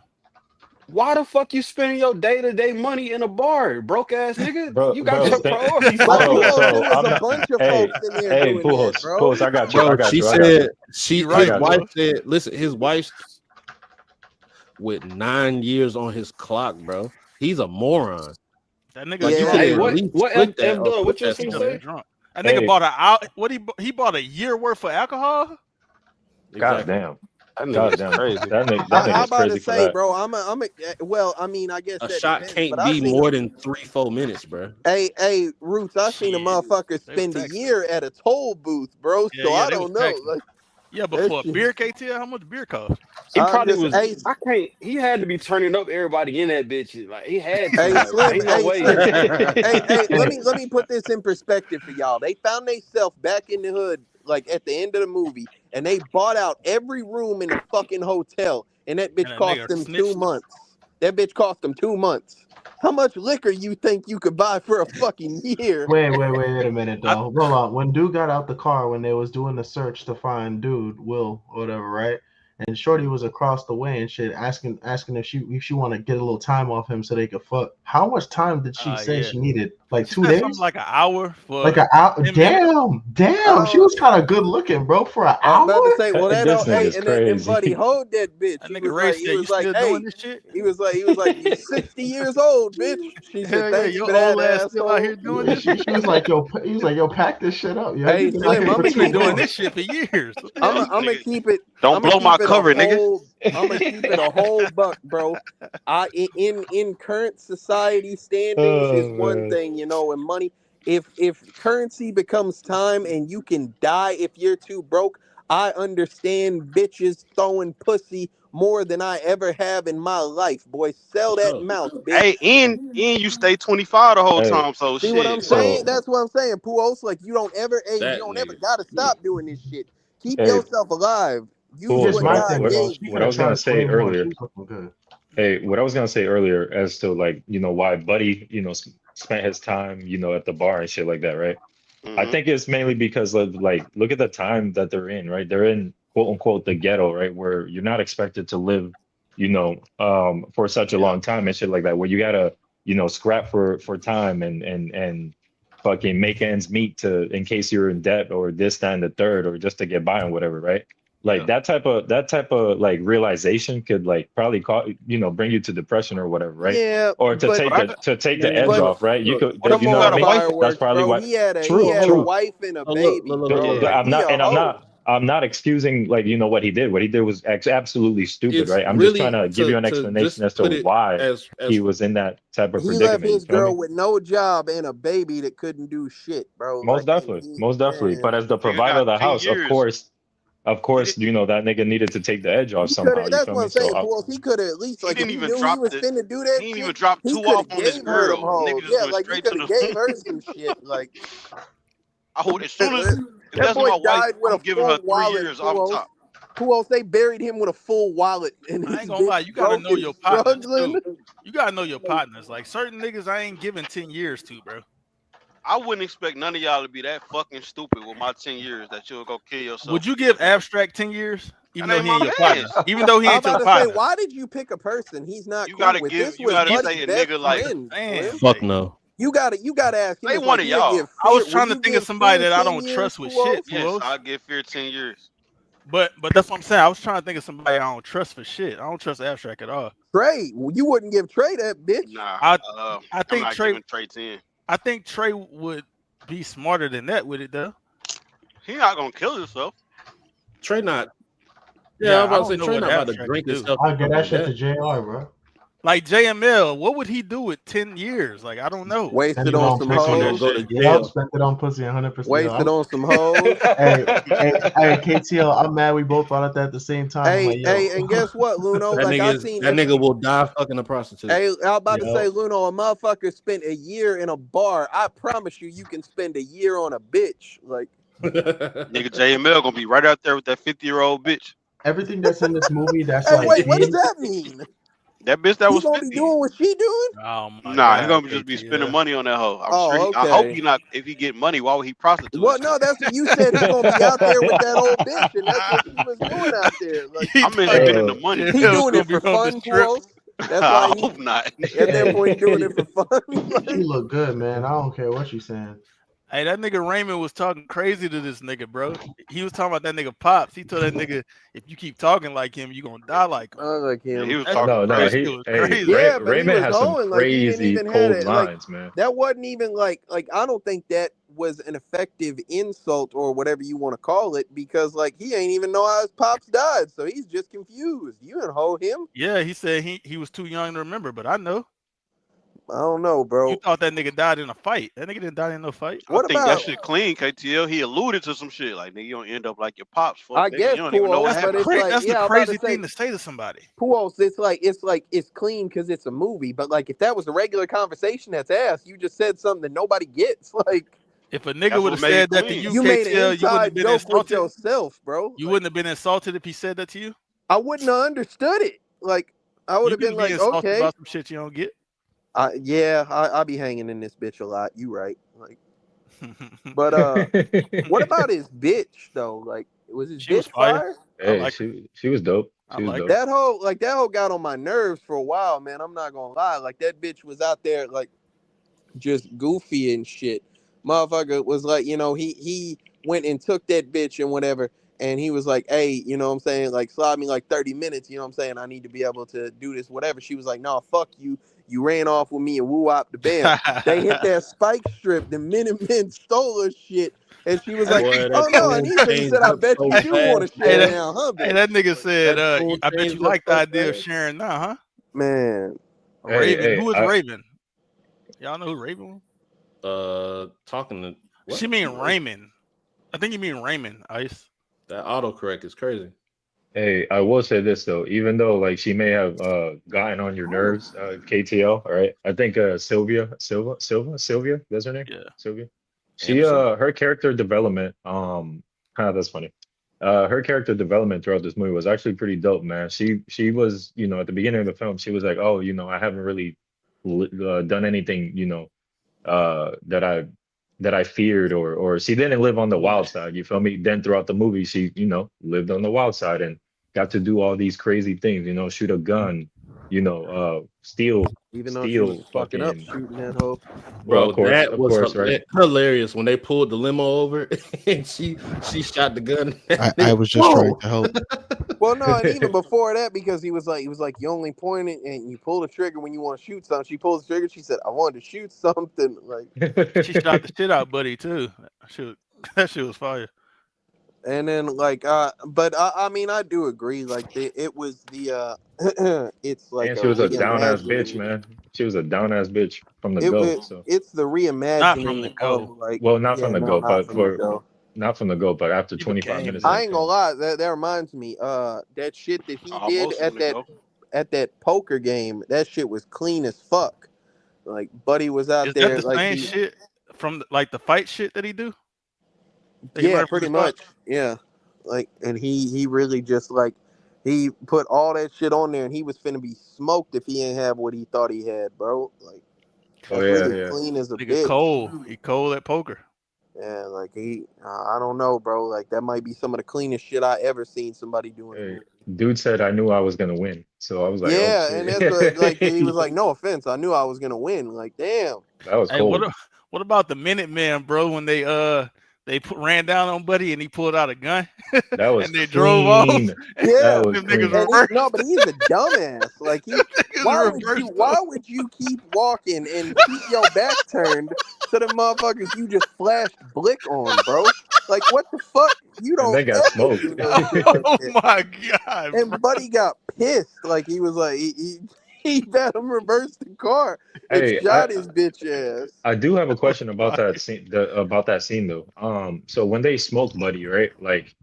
Why the fuck you spending your day-to-day money in a bar, broke ass nigga? You got your priorities. There was a bunch of folks in there doing that, bro. Pools, I got you. His wife said, listen, his wife's with 9 years on his clock, bro. He's a moron. That nigga. What you say? Drunk. That nigga bought he bought a year worth of alcohol. God damn. That God nigga's damn, crazy. that I'm nigga's about crazy to for say, that. bro. Well, I mean, I guess A that shot depends. can't But I be seen more than 3-4 minutes, bro. Hey, Roots, I seen a Shit. motherfucker They was spend a texting. year at a toll booth, bro. Yeah, So yeah, I they was don't know. texting. Like Yeah, but that for a shit. beer, KTL, how much beer cost? He I'm probably just was. hey, I can't. He had to be turning up everybody in that bitch. Like he had to. hey, Like Slim, ain't no hey, way. Slim. Hey, let Hey, me put this in perspective for y'all. They found themselves back in the hood, like at the end of the movie, and they bought out every room in the fucking hotel, and that And bitch a cost nigga them 2 snitched. months. That bitch cost them 2 months. How much liquor you think you could buy for a fucking year? wait a minute, I, though. Hold on. When dude got out the car when they was doing the search to find dude, Will, or whatever, right? And Shorty was across the way and shit, asking if she want to get a little time off him so they could fuck. How much time did she say yeah. she needed? Like She 2 said something days? like an hour Like for an hour? 10 minutes. Damn. She was kind of good looking, bro, for an I'm hour. about to say, well, that This don't. Hey, nigga's and Buddy crazy. hold that bitch. That nigga Ray said, He "You was like, still hey, doing this shit?" he was like, you 60 years old, bitch. She said, Hell yeah, thanks your for that, old ass still out asshole. here doing Yeah, this shit. she was like, yo, he was like, yo, pack this shit up, yo. Hey, You've been out Slim, here I'm for gonna Nigga 2 been keep it. doing months. this shit for years. What the I'm hell? gonna Nigga, keep it. don't I'm gonna blow my keep it cover, a nigga. whole. I'm gonna keep it a whole buck, bro. In current society standings is Oh one man. thing, and money. If currency becomes time and you can die if you're too broke, I understand bitches throwing pussy more than I ever have in my life. Boy, For sell that sure. mouth, bitch. Hey, and you stay 25 the whole Hey, time. So See what I'm shit. Like saying? so That's what I'm saying, Puos. Like you don't ever, hey, you That don't ever nigga. gotta stop doing this shit. Keep hey, yourself alive. Use fools. Here's what my God thing, What though. gave She you. could what I have was gonna charged say way more. She earlier. was looking good. Hey, what I was gonna say earlier as to like, why Buddy, spent his time, at the bar and shit like that, right? I mhm. think it's mainly because of like, look at the time that they're in, right? They're in quote unquote the ghetto, right? Where you're not expected to live, for such a Yeah. long time and shit like that, where you gotta, scrap for time and fucking make ends meet in case you're in debt or this, that, and the third, or just to get by and whatever, right? Like Yeah. that type of like realization could like probably bring you to depression or whatever, right? Yeah, Or to but take But I the got, to take the Man, edge but off, right? You look, could, what if come you you know what I on, got a mean? wife? That's fireworks, probably bro. why. He True, had a true. wife and a look, baby, bro. look. Like I'm he not, a and hoe. I'm not excusing like what he did. What he did was absolutely stupid, It's right? I'm just trying really to give you to an explanation just as to put it why as he was in that type of He left predicament. You his feel me? girl with no job and a baby that couldn't do shit, bro. Most Like, definitely, most definitely. man, But as the Nigga provider got of the 10 house, years. of He course, did. that nigga needed to take the edge off he could somehow. have. You That's feel what me? I'm So saying, Puos. He could have at least, He like, if didn't he even knew he drop was the. finna do He that didn't even shit, drop he two could off have on his gave her them girl. Nigga hoes. just Yeah, went like he straight to could have the. gave her some shit. Like I would as soon as if that that's boy my wife, died with I'm a giving her full 3 wallet, years off Puos. top. Puos, they buried him with a full wallet, and I ain't his gonna lie, bitch you gotta broke know and your partners struggling. too. You gotta know your partners. Like certain niggas, I ain't giving 10 years to, bro. I wouldn't expect none of y'all to be that fucking stupid with my 10 years that you'll go kill yourself Would for you give something. Abstract 10 years, even That though ain't he ain't my your man. partner? Even though he I'm ain't about your to say, partner. why did you pick a person he's not You cool gotta with? give. This You was gotta Either, Buddy say a best nigga like, friend, man. Slim. fuck hey, no. You gotta ask him. say It's one like of you would y'all. give I was fear. Would trying to you think of give somebody fear that I 10 don't years, trust with Puos? shit, Yes, fools. I'll give Fear 10 years. But that's what I'm saying. I was trying to think of somebody I don't trust for shit. I don't trust Abstract at all. Trey, you wouldn't give Trey that bitch. Nah, I I I'm think not Trey giving Trey 10. I think Trey would be smarter than that with it though. He not gonna kill himself. Trey not. Yeah, I Yeah, was I about to don't say know Trey what not about to Abstract drink could do. himself or I'll get something that like shit that. to JR, bro. Like JML, what would he do with 10 years? Like I don't know. Spend Wasted it on on some He pussy. gonna hoes. go to Yup, jail. spent it on pussy 100%. Wasted on some hoes. Hey, KTL, I'm mad we both thought of that at the same time. I'm like, Hey, and yo. guess what, Luno? Like I seen That if nigga will die fucking a prostitute. hey, I was about to say, Yo. Luno, a motherfucker spent a year in a bar. I promise you can spend a year on a bitch. Like Nigga JML gonna be right out there with that 50-year-old bitch. Everything that's in this movie that's hey, like wait, what does teen, that mean? That bitch that He was gonna be 50. doing what she doing? Oh my Nah, he god, gonna just be spending KTL. money on that hoe. I'm sure. Oh, I hope okay. he not. If he get money, why would he prostitute Well, himself? no, that's what you said. He gonna be out there with that old bitch, and that's what she was doing out there. Like He I meant thought spending the Uh, money. he JML was doing gonna it be for on the fun, strip. Puos. That's why I hope not. at that hey, point he doing it for fun. she Like, look good, man. I don't care what you saying. Hey, that nigga Raymond was talking crazy to this nigga, bro. He was talking about that nigga Pops. He told that nigga, if you keep talking like him, you gonna die like him. I like Yeah, he him. was That, talking no, no, that crazy. shit he, was hey, crazy. Yeah, but he Raymond was has some hoeing. Like he didn't crazy even have cold it. Like lines, man. that wasn't even like I don't think that was an effective insult or whatever you want to call it, because like he ain't even know how his pops died, so he's just confused. You didn't hold him. Yeah, he said he was too young to remember, but I know. I don't know, bro. You thought that nigga died in a fight. That nigga didn't die in no fight. I think that shit clean, KTL. He alluded to some shit like, nigga, you don't end up like your pops. Fuck, I nigga, guess you don't even know what happened. That's the crazy thing to say to somebody. Puos, it's clean because it's a movie, but like if that was a regular conversation that's asked, you just said something that nobody gets. Like if a nigga would have said that to you, you KTL, made an you wouldn't inside have been joke insulted with yourself, bro. You wouldn't have been insulted if he said that to you. I wouldn't have understood it. Like I would have been like, okay, about some shit you don't get. I be hanging in this bitch a lot. You right? Like, but what about his bitch though? Like, was his bitch fire? Hey, she was dope. She was dope. That whole got on my nerves for a while, man. I'm not gonna lie. Like that bitch was out there like just goofy and shit. Motherfucker was like, you know, he went and took that bitch and whatever. And he was like, hey, you know what I'm saying? Like, slide me like 30 minutes. You know what I'm saying? I need to be able to do this, whatever. She was like, no, fuck you. You ran off with me and woo-wop the bam. They hit that spike strip. The Minutemen stole her shit. And she was like, oh, no, Anissa, he said, I bet you do want to share now, huh, bitch? Hey, that nigga said, I bet you like the idea of sharing now, huh? Man. Raven. Who is Raven? Y'all know who Raven was? Talking to... What? She mean Raymond. I think you mean Raymond, Ice. That autocorrect is crazy. Hey, I will say this though, even though like she may have gotten on your nerves, KTL, all right? I think Sylvia, that's her name? Yeah. Sylvia. She her character development, that's funny. Her character development throughout this movie was actually pretty dope, man. She was, you know, at the beginning of the film, she was like, oh, you know, I haven't really done anything, you know, that I feared, or she didn't live on the wild side, you feel me? Then throughout the movie, she, you know, lived on the wild side and got to do all these crazy things, you know, shoot a gun, you know, steal, even though she was fucking up shooting that hoe. Bro, that was right? hilarious when they pulled the limo over and she shot the gun. I was just trying to help. Well, no, and even before that, because he was like, you only point it and you pull the trigger when you want to shoot something. She pulls the trigger. She said, I wanted to shoot something. Like she shot the shit out, buddy, too. That shit was fire. And then like, but I mean, I do agree. Like it was the it's like she was a down ass bitch, man. She was a down ass bitch from the go. So it's the reimagining. Not from the go. Like, well, not from the go, but not from the go, but after 25 minutes. I ain't gonna lie. That reminds me. That shit that he did at that poker game. That shit was clean as fuck. Like Buddy was out there. That the like same shit from like the fight shit that he do. Yeah, pretty much. Yeah, like, and he really just like he put all that shit on there, and he was finna be smoked if he ain't have what he thought he had, bro. Like, clean as a bitch. He cold at poker. Yeah, like I don't know, bro. Like that might be some of the cleanest shit I ever seen somebody doing. Hey, dude said I knew I was gonna win, so I was like, yeah, and that's what, like he was like, no offense, I knew I was gonna win. Like, damn. That was cool. What about the Minutemen, bro? When they ran down on Buddy and he pulled out a gun. That was and they drove off. Yeah, niggas no, but he's a dumbass. Like why would you keep walking and keep your back turned to the motherfuckers you just flashed blick on, bro? Like what the fuck? You don't. And they got smoked. Oh my god! And Buddy got pissed. Like he was like he had him reverse the car and shot his bitch ass. I do have a question about that scene. About that scene though. So when they smoked Buddy, right? Like,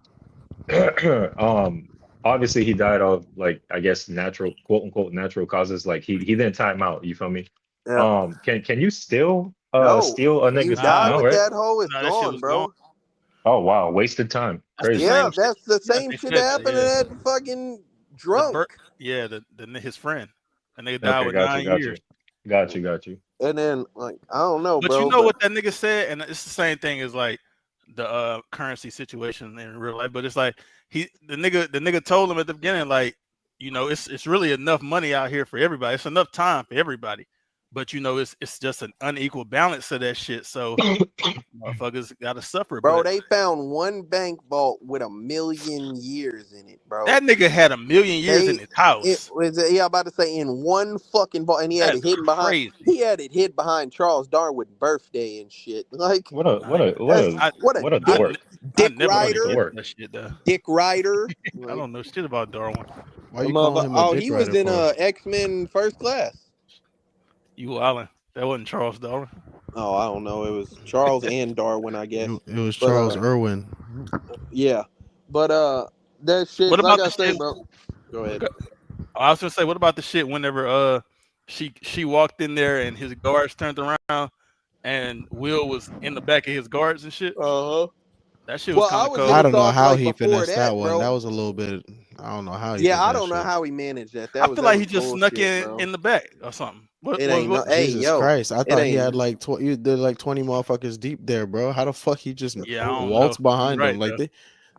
obviously he died of like I guess natural, quote unquote, natural causes. Like he didn't time out. You feel me? Yeah. Can you still steal a nigga's time? No, right? That hoe is gone, bro. Gone. Oh wow, wasted time. Crazy. Yeah, that's the same shit that happened to that fucking drunk. His friend. And they died with 9 years. Got you. And then, like, I don't know, but bro. You know what that nigga said? And it's the same thing as like the currency situation in real life. But it's like the nigga told him at the beginning, like, you know, it's really enough money out here for everybody. It's enough time for everybody. but you know it's just an unequal balance of that shit. So motherfuckers gotta suffer. Bro, but they found one bank vault with 1,000,000 years in it, bro. that nigga had 1,000,000 years in his house. About to say in one fucking vault, and he had That's it hidden crazy. behind. He had it hid behind Charles Darwin's birthday and shit. Like What a dork. Dick I never Ryder. understood that shit, though. Dick Ryder. I don't know shit about Darwin. Why you calling him a dick he was rider in for? X-Men First Class. You wildin'. That wasn't Charles Darwin. Oh, I don't know. It was Charles and Darwin, I guess. It was Charles Irwin. Yeah, but that shit. What about like I the say, shit? bro? Go ahead. I was gonna say, what about the shit whenever she walked in there and his guards turned around and Will was in the back of his guards and shit? That shit was kind of cool. I don't know how he before finessed that one. bro. That was a little bit. I don't know how he. Yeah, did I that don't know shit. how he managed that. I feel like he was just snuck bullshit, in the back or something. It ain't no. Hey, Jesus yo, Christ! I it thought he ain't- had like you did like 20 motherfuckers deep there, bro. How the fuck he just Yeah, I don't waltzed know. behind You're him right, like though.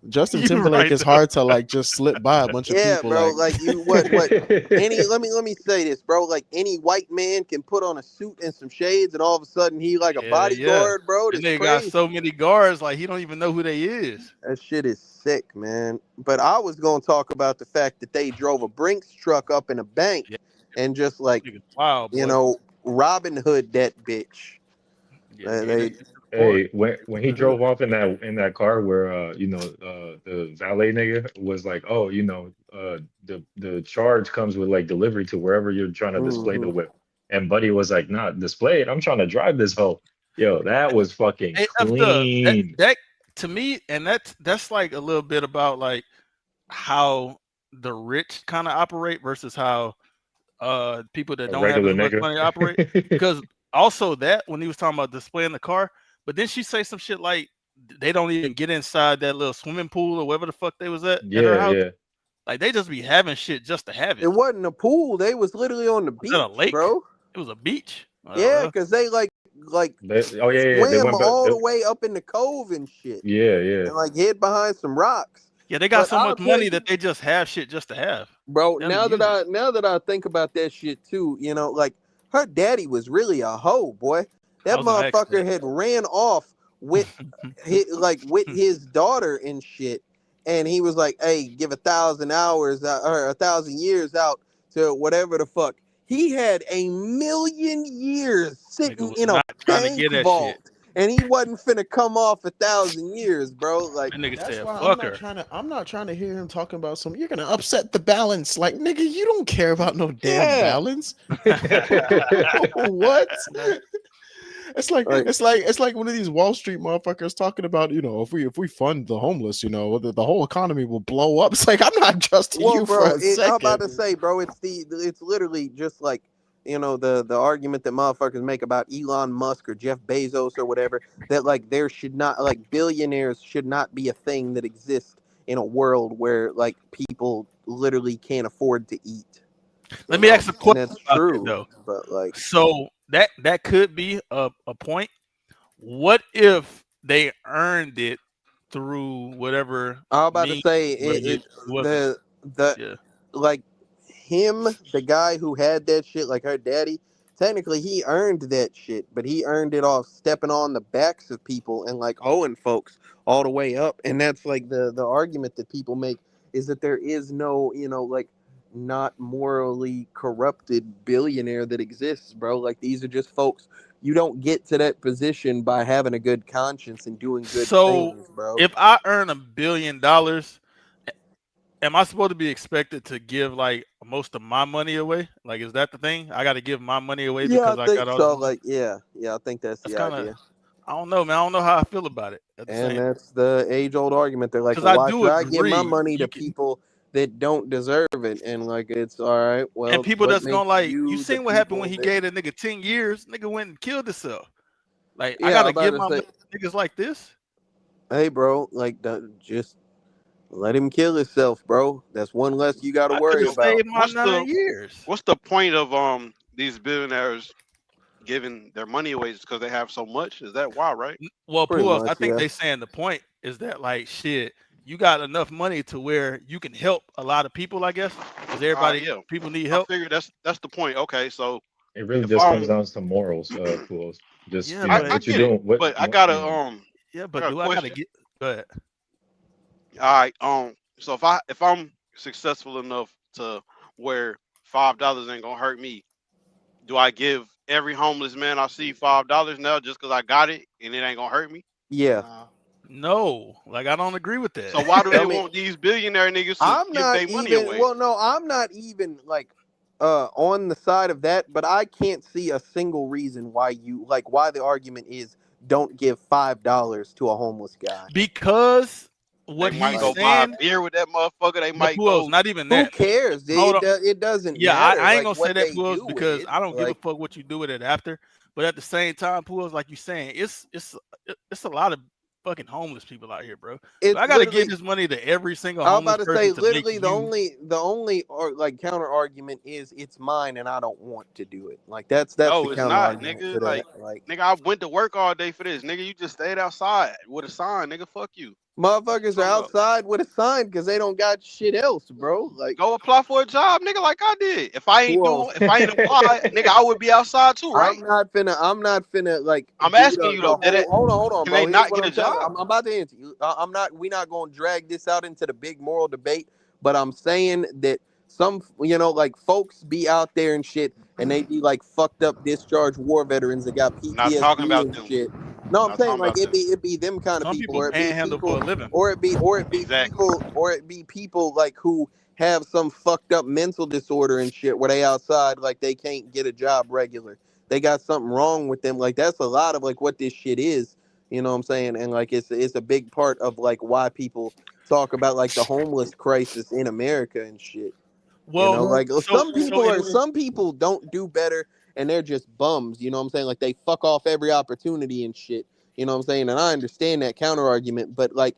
Justin You're Timberlake right, is though. hard to like just slip by a bunch of Yeah, people. bro. Like You what? Let me say this, bro. Like any white man can put on a suit and some shades, and all of a sudden he like a bodyguard, bro. And That's they got crazy. so many guards, like he don't even know who they is. That shit is sick, man. But I was gonna talk about the fact that they drove a Brinks truck up in a bank and just like Wow, you know, Robin Hood that bitch. Hey, when he drove off in that car where the valet nigga was like, oh, the charge comes with like delivery to wherever you're trying to display the whip, and Buddy was like, not display it, I'm trying to drive this hoe. Yo, that was fucking clean. That to me, and that's like a little bit about like how the rich kind of operate versus how people that don't have as much money operate. Because also that when he was talking about displaying the car, but then she say some shit like they don't even get inside that little swimming pool or wherever the fuck they was at her house. Yeah. Like they just be having shit just to have it. It wasn't a pool. They was literally on the beach, a lake, bro. It was a beach. Yeah, because they swam all the way up in the cove and shit. Yeah. And like hid behind some rocks. Yeah, they got so much money that they just have shit just to have. Bro, now that I think about that shit too, you know, like her daddy was really a hoe, boy. That motherfucker had ran off with his daughter and shit, and he was like, "Hey, give 1,000 hours or 1,000 years out to whatever the fuck." He had 1,000,000 years sitting in a bank vault, and he wasn't finna come off 1,000 years, bro. Like that's why I'm not trying to hear him talking about some. You're gonna upset the balance, like nigga. You don't care about no damn balance. What? It's like one of these Wall Street motherfuckers talking about, if we fund the homeless, the whole economy will blow up. It's like I'm not trusting you for a second. I'm about to say, bro, it's literally just like the argument that motherfuckers make about Elon Musk or Jeff Bezos or whatever, that like there should not, like, billionaires should not be a thing that exists in a world where like people literally can't afford to eat. Let me ask a question. That's true, though. But like, so that could be a point. What if they earned it through whatever? I'm about to say like him, the guy who had that shit, like her daddy. Technically, he earned that shit, but he earned it off stepping on the backs of people and like hoeing folks all the way up. And that's like the argument that people make, is that there is no, like, not morally corrupted billionaire that exists, bro. Like, these are just folks. You don't get to that position by having a good conscience and doing good things, bro. If I earn $1 billion, am I supposed to be expected to give like most of my money away? Like, is that the thing? I got to give my money away because I got all. So, like, yeah, I think that's the idea. I don't know, man. I don't know how I feel about it. That's the age-old argument. They're like, why should I give my money to people that don't deserve it? And like, it's all right. Well, and people that's gonna like, you seen what happened when he gave a nigga 10 years? Nigga went and killed himself. Like, I gotta give my money to niggas like this. Hey, bro, like, just let him kill himself, bro. That's one less you got to worry about. What's the point of these billionaires giving their money away just because they have so much? Is that why, right? Well, I think they saying the point is that, like, shit, you got enough money to where you can help a lot of people, I guess, because everybody, people need help. I figure that's the point. Okay, so It really just comes down to morals, fools. Just I what you're get it, doing. but I gotta but I got do a I gotta question. get? Go ahead. All right, so if I'm successful enough to where $5 ain't gonna hurt me, do I give every homeless man I see $5 now just because I got it and it ain't gonna hurt me? Yeah. No, like I don't agree with that. So why do they want these billionaire niggas to I'm give not their money even. away? Well, no, I'm not even like on the side of that. But I can't see a single reason why why the argument is don't give $5 to a homeless guy. Because what they might he's go buy a saying, beer with that motherfucker. They might Puels, go. not even Who that. cares? Hold on. It doesn't Yeah, matter. I ain't gonna say what that, they Puels, do with because it. I don't give a fuck what you do with it after. But at the same time, Puels, like you saying, it's a lot of fucking homeless people out here, bro. It's I gotta give this money to every single I'm homeless about to person say to literally make the you. only or like counter argument is it's mine and I don't want to do it. Like that's the No, it's counter not, argument to nigga. that. Like Nigga, I went to work all day for this. Nigga, you just stayed outside with a sign. Nigga, fuck you. motherfuckers are outside with a sign because they don't got shit else, bro. Like go apply for a job, nigga, like I did. If I ain't apply, nigga, I would be outside too, right? I'm not finna like. I'm do asking you though, hold on, can bro. they Here's not what get I'm a telling you. job? I'm about to answer you. We not gonna drag this out into the big moral debate, but I'm saying that some, like folks be out there and shit, and they be like fucked up discharged war veterans that got Not talking PTSD about and them. shit. No, I'm Not saying talking like about them. it be them kind of Some people, people or it be panhandle for a living. or it be Exactly. people like who have some fucked up mental disorder and shit where they outside like they can't get a job regular. They got something wrong with them. Like that's a lot of like what this shit is. You know what I'm saying? And like it's a big part of like why people talk about like the homeless crisis in America and shit. Well, like some so people don't do better and they're just bums, you know what I'm saying? Like they fuck off every opportunity and shit. You know what I'm saying? And I understand that counter argument, but like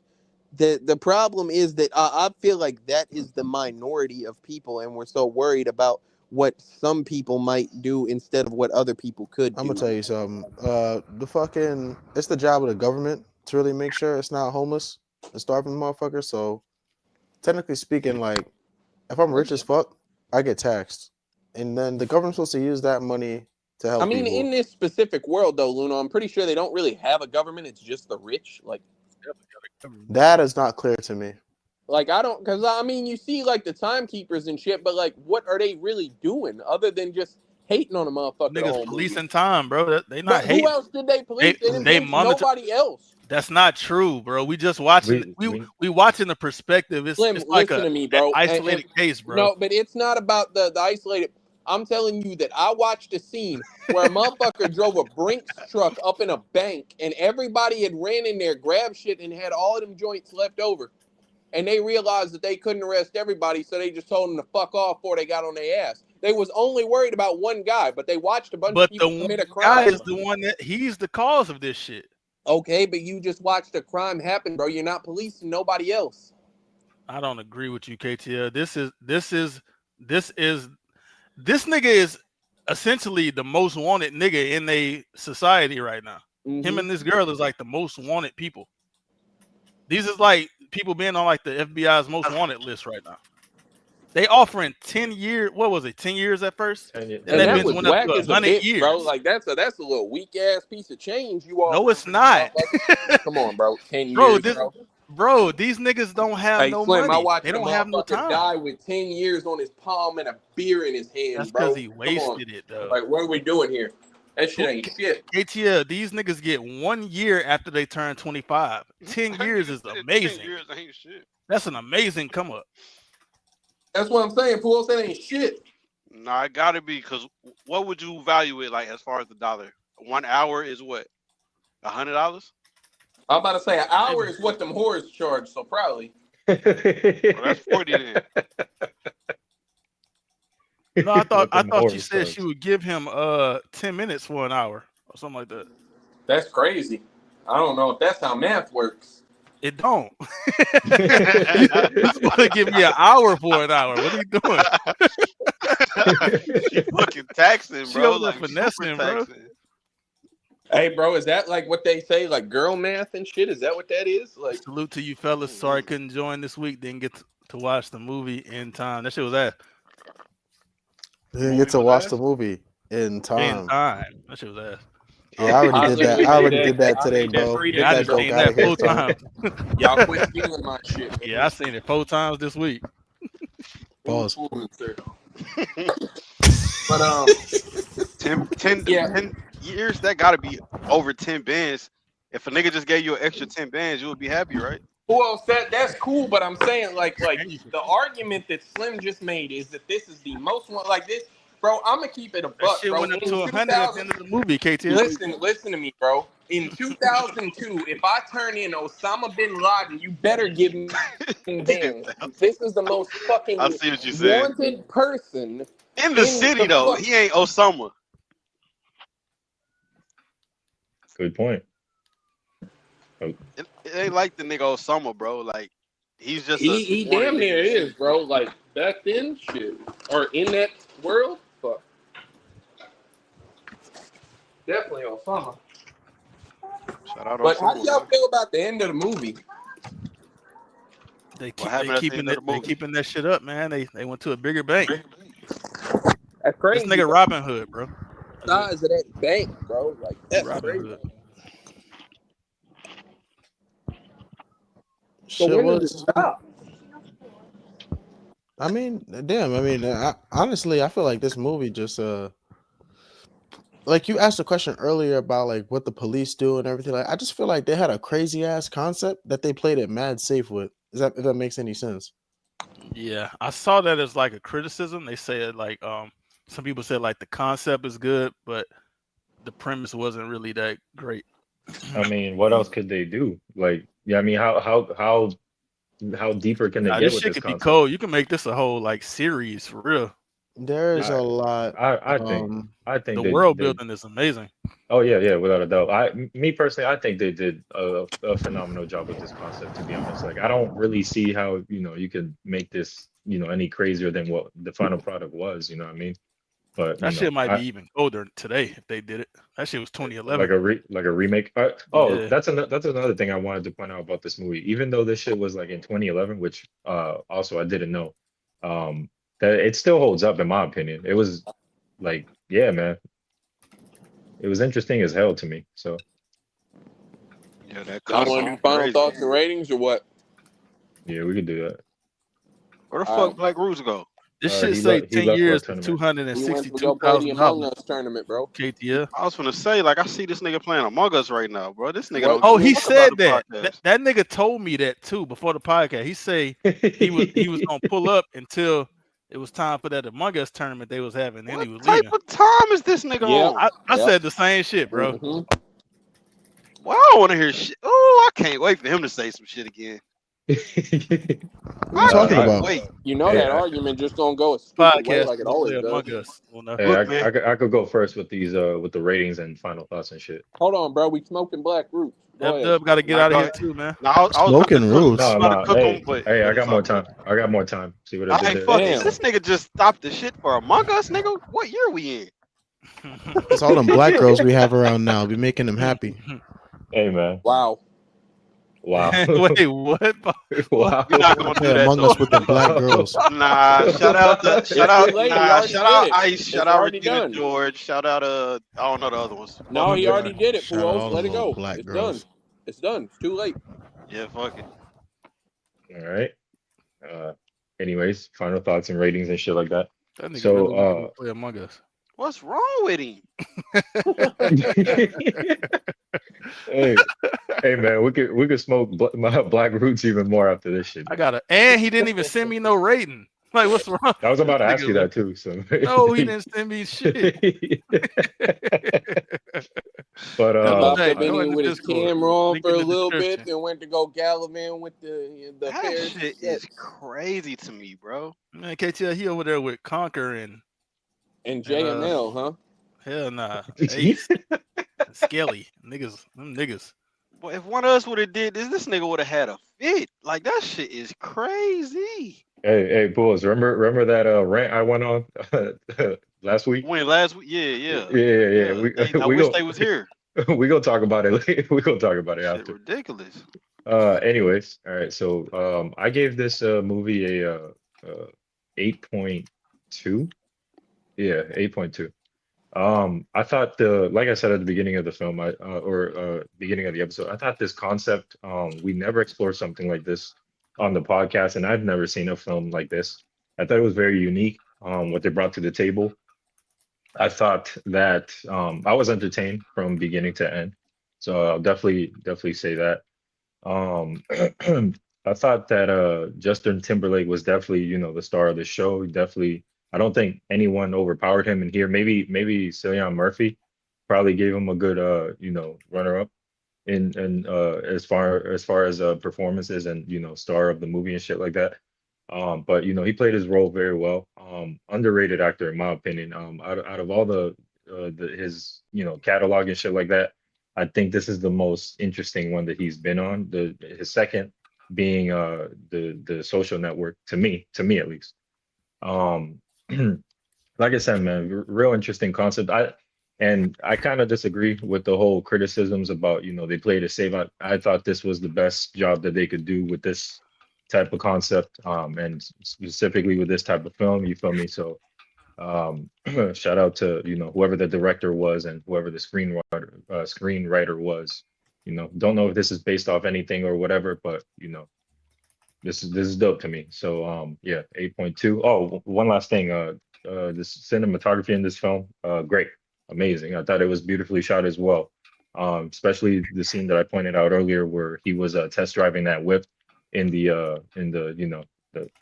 the problem is that I feel like that is the minority of people and we're so worried about what some people might do instead of what other people could do. I'm gonna tell you something. It's the job of the government to really make sure it's not homeless and starving motherfuckers. So technically speaking, like if I'm rich as fuck, I get taxed, and then the government's supposed to use that money to help. I mean, people. in this specific world, though, Luna, I'm pretty sure they don't really have a government. It's just the rich. Like that is not clear to me. Like I don't, because I mean, you see like the timekeepers and shit, but like, what are they really doing other than just hating on a motherfucker? Niggas policing time, bro. They not hating. Who else did they police? They monitor nobody else. That's not true, bro. We just watching. We watching the perspective. It's like listen to me, bro. Isolated case, bro. No, but it's not about the isolated. I'm telling you that I watched a scene where a motherfucker drove a Brinks truck up in a bank, and everybody had ran in there, grabbed shit, and had all of them joints left over. And they realized that they couldn't arrest everybody, so they just told them to fuck off before they got on their ass. They was only worried about one guy, but they watched a bunch of people commit a crime. But the guy is the one he's the cause of this shit. Okay, but you just watched a crime happen, bro. You're not policing nobody else. I don't agree with you, KTL. This nigga is essentially the most wanted nigga in a society right now. Mm-hmm. Him and this girl is like the most wanted people. These is like people being on like the FBI's most wanted list right now. They offering 10 years. What was it? 10 years at first? And that was whack as a bitch, bro. Like that's a little weak ass piece of change you all. No, it's not. Come on, bro. 10 years, bro. These niggas don't have no Slim, money. I watched they don't have no time. Die with 10 years on his palm and a beer in his hand. That's because he wasted it, though. Like, what are we doing here? That shit ain't shit. KTL, these niggas get 1 year after they turn 25. 10 years is amazing. 10 years ain't shit. That's an amazing come up. That's what I'm saying. Pools, that ain't shit. Nah, it gotta be, because what would you value it like as far as the dollar? 1 hour is what? $100? I'm about to say an hour is what them whores charge, so probably. Well, that's 40 then. No, I thought she said she would give him 10 minutes for an hour or something like that. That's crazy. I don't know if that's how math works. It don't. He's about to give me an hour for an hour. What are you doing? She fucking taxing, bro. She like finessing, bro. Hey, bro, is that like what they say, like girl math and shit? Is that what that is? Like, salute to you, fellas. Sorry couldn't join this week. Didn't get to watch the movie in time. That shit was ass. You didn't get to watch the movie. In time. That shit was ass. Yeah, I already did that. I already did that today, bro. Yeah, I just seen that 4 times. Y'all quit stealing my shit. Man. Yeah, I seen it 4 times this week. Pause. But 10 years, that gotta be over 10 bands. If a nigga just gave you an extra 10 bands, you would be happy, right? Well, that's cool, but I'm saying like the argument that Slim just made is that this is the most one like this, bro. I'm gonna keep it a buck, That shit bro. went up to 100 at the end of the movie, KTL. Listen to me, bro. In 2002, if I turn in Osama bin Laden, you better give me bands. This is the most fucking I see what you said. wanted person in the city, though. He ain't Osama. Good point. It ain't like the nigga Osama, bro. Like he's just he damn near is, bro. Like back then, shit, or in that world, fuck. Definitely Osama. Shout out but Osama, how do y'all feel about the end of the movie? They keeping that shit up, man. They went to a bigger bank. That's crazy. This nigga Robin Hood, bro. Size of that bank, bro. Like that's Robin crazy. Hood. So when did it stop? I mean, damn. I mean, honestly, I feel like this movie just like you asked a question earlier about like what the police do and everything. Like, I just feel like they had a crazy ass concept that they played it mad safe with. If that makes any sense? Yeah, I saw that as like a criticism. They said like some people said like the concept is good, but the premise wasn't really that great. I mean, what else could they do? Like, yeah, I mean, how deeper can they get this with shit this could concept? be cold. You can make this a whole like series for real. There's a lot. I think the world building is amazing. Oh yeah, without a doubt. Me personally, I think they did a phenomenal job with this concept. To be honest, like I don't really see how you could make this any crazier than what the final product was. You know what I mean? But that shit might be even older today if they did it. That shit was 2011. Like a remake. Yeah. That's another thing I wanted to point out about this movie. Even though this shit was like in 2011, which also I didn't know, that it still holds up in my opinion. It was like, yeah, man, it was interesting as hell to me. So yeah, that. I want to do final thoughts and ratings or what? Yeah, we could do that. Where the fuck Black Roots go? This shit say 10 years to $262,000. Among Us tournament, bro. KTL. I was gonna say, like, I see this nigga playing Among Us right now, bro. This nigga. He said that. That nigga told me that too before the podcast. He say he was gonna pull up until it was time for that Among Us tournament they was having. Then he was leaving. What type of time is this nigga on? I said the same shit, bro. Well, I don't want to hear shit. Oh, I can't wait for him to say some shit again. What are you talking about? Wait. You know that argument just gonna go a stupid way like it always does. Hey, I could go first with these with the ratings and final thoughts and shit. Hold on, bro. We smoking Black Roots. Dub got to get out of here too, man. No, I was smoking Roots. Hey, I got more time. See what I did. This nigga just stopped the shit for Among Us, nigga. What year we in? It's all them black girls we have around now. Be making them happy. Hey, man. Wow. Wait, what? Wow. You're not gonna do that Among Us with the black girls. Nah, shout out Ice, shout out Regina George, shout out I don't know the other ones. No, he already did it, Puos. Let it go. Black It's girls. done. It's done. It's too late. Yeah, fuck it. All right. Anyways, final thoughts and ratings and shit like that. So play Among Us. What's wrong with him? hey man, we could smoke Black Roots even more after this shit. And he didn't even send me no rating. Like, what's wrong? I was about to ask you that too. So no, he didn't send me shit. But I've been with his camera on for a little bit, then went to go gallivant with the that shit is crazy to me, bro. Man, KTL, he over there with Conquer and JML, huh? Hell nah. Ace. Skelly. Niggas. Well, if one of us would have did this nigga would have had a fit. Like, that shit is crazy. Hey, Bulls, remember that rant I went on last week? Last week? Yeah. I wish they was here. We gonna talk about it. We gonna talk about it after. Ridiculous. Anyways, all right. So I gave this movie a 8.2. Yeah, 8.2. I thought like I said at the beginning of the film, beginning of the episode, I thought this concept, we never explored something like this on the podcast, and I've never seen a film like this. I thought it was very unique, what they brought to the table. I thought that I was entertained from beginning to end, so I'll definitely say that. Um, I thought that Justin Timberlake was definitely, the star of the show. Definitely, I don't think anyone overpowered him in here. Maybe Cillian Murphy probably gave him a good runner up in as far as performances and star of the movie and shit like that. But he played his role very well. Underrated actor in my opinion. Out of all his catalog and shit like that, I think this is the most interesting one that he's been on. His second being the Social Network, to me at least. Um, like I said, man, real interesting concept. I kind of disagree with the whole criticisms about they played it safe. I thought this was the best job that they could do with this type of concept, and specifically with this type of film. You feel me? So shout out to whoever the director was and whoever the screenwriter was. Don't know if this is based off anything or whatever, but this is dope to me. So yeah, 8.2. Oh, one last thing. The cinematography in this film, great, amazing. I thought it was beautifully shot as well. Especially the scene that I pointed out earlier where he was test driving that whip in the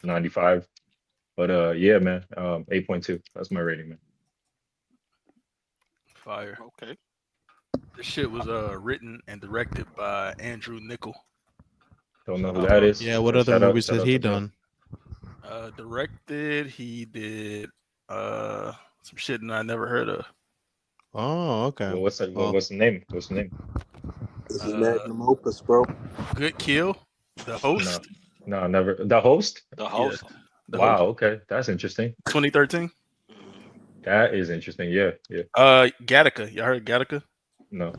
95. But yeah, man, 8.2. That's my rating, man. Fire. Okay. This shit was written and directed by Andrew Niccol. Don't know who that is. Yeah, what other movies has he done? Directed, he did some shit that I never heard of. Oh, okay. Well, what's the name? What's the name? This is magnum opus, bro. Good Kill, The Host. No, never. The Host? The Host. Yeah, The Wow, Host. okay. That's interesting. 2013. That is interesting. Yeah. Gattaca. Y'all heard Gattaca? No.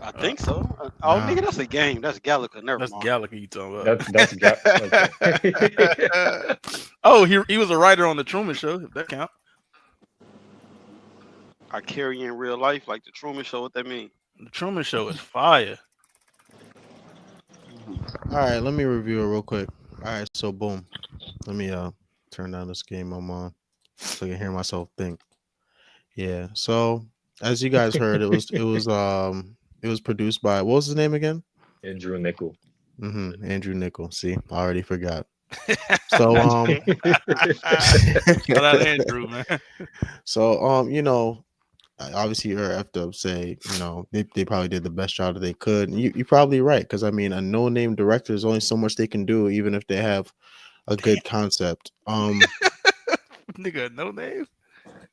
I think so. Nah. Nigga, that's a game. That's Galaga. Never That's mind. Gattaca you talking about. That's Oh, he was a writer on the Truman Show, if that count. I carry in real life like the Truman Show. What that mean? The Truman Show is fire. All right, let me review it real quick. All right, so boom. Let me turn down this game I'm on so I can hear myself think. Yeah. So as you guys heard, it was produced by, what was his name again? Andrew Niccol. Andrew Niccol. See, I already forgot. So shout out Andrew, man. So obviously you have to say, they probably did the best job that they could. And you're probably right, because I mean, a no-name director, there's only so much they can do, even if they have a good concept. Nigga, no name.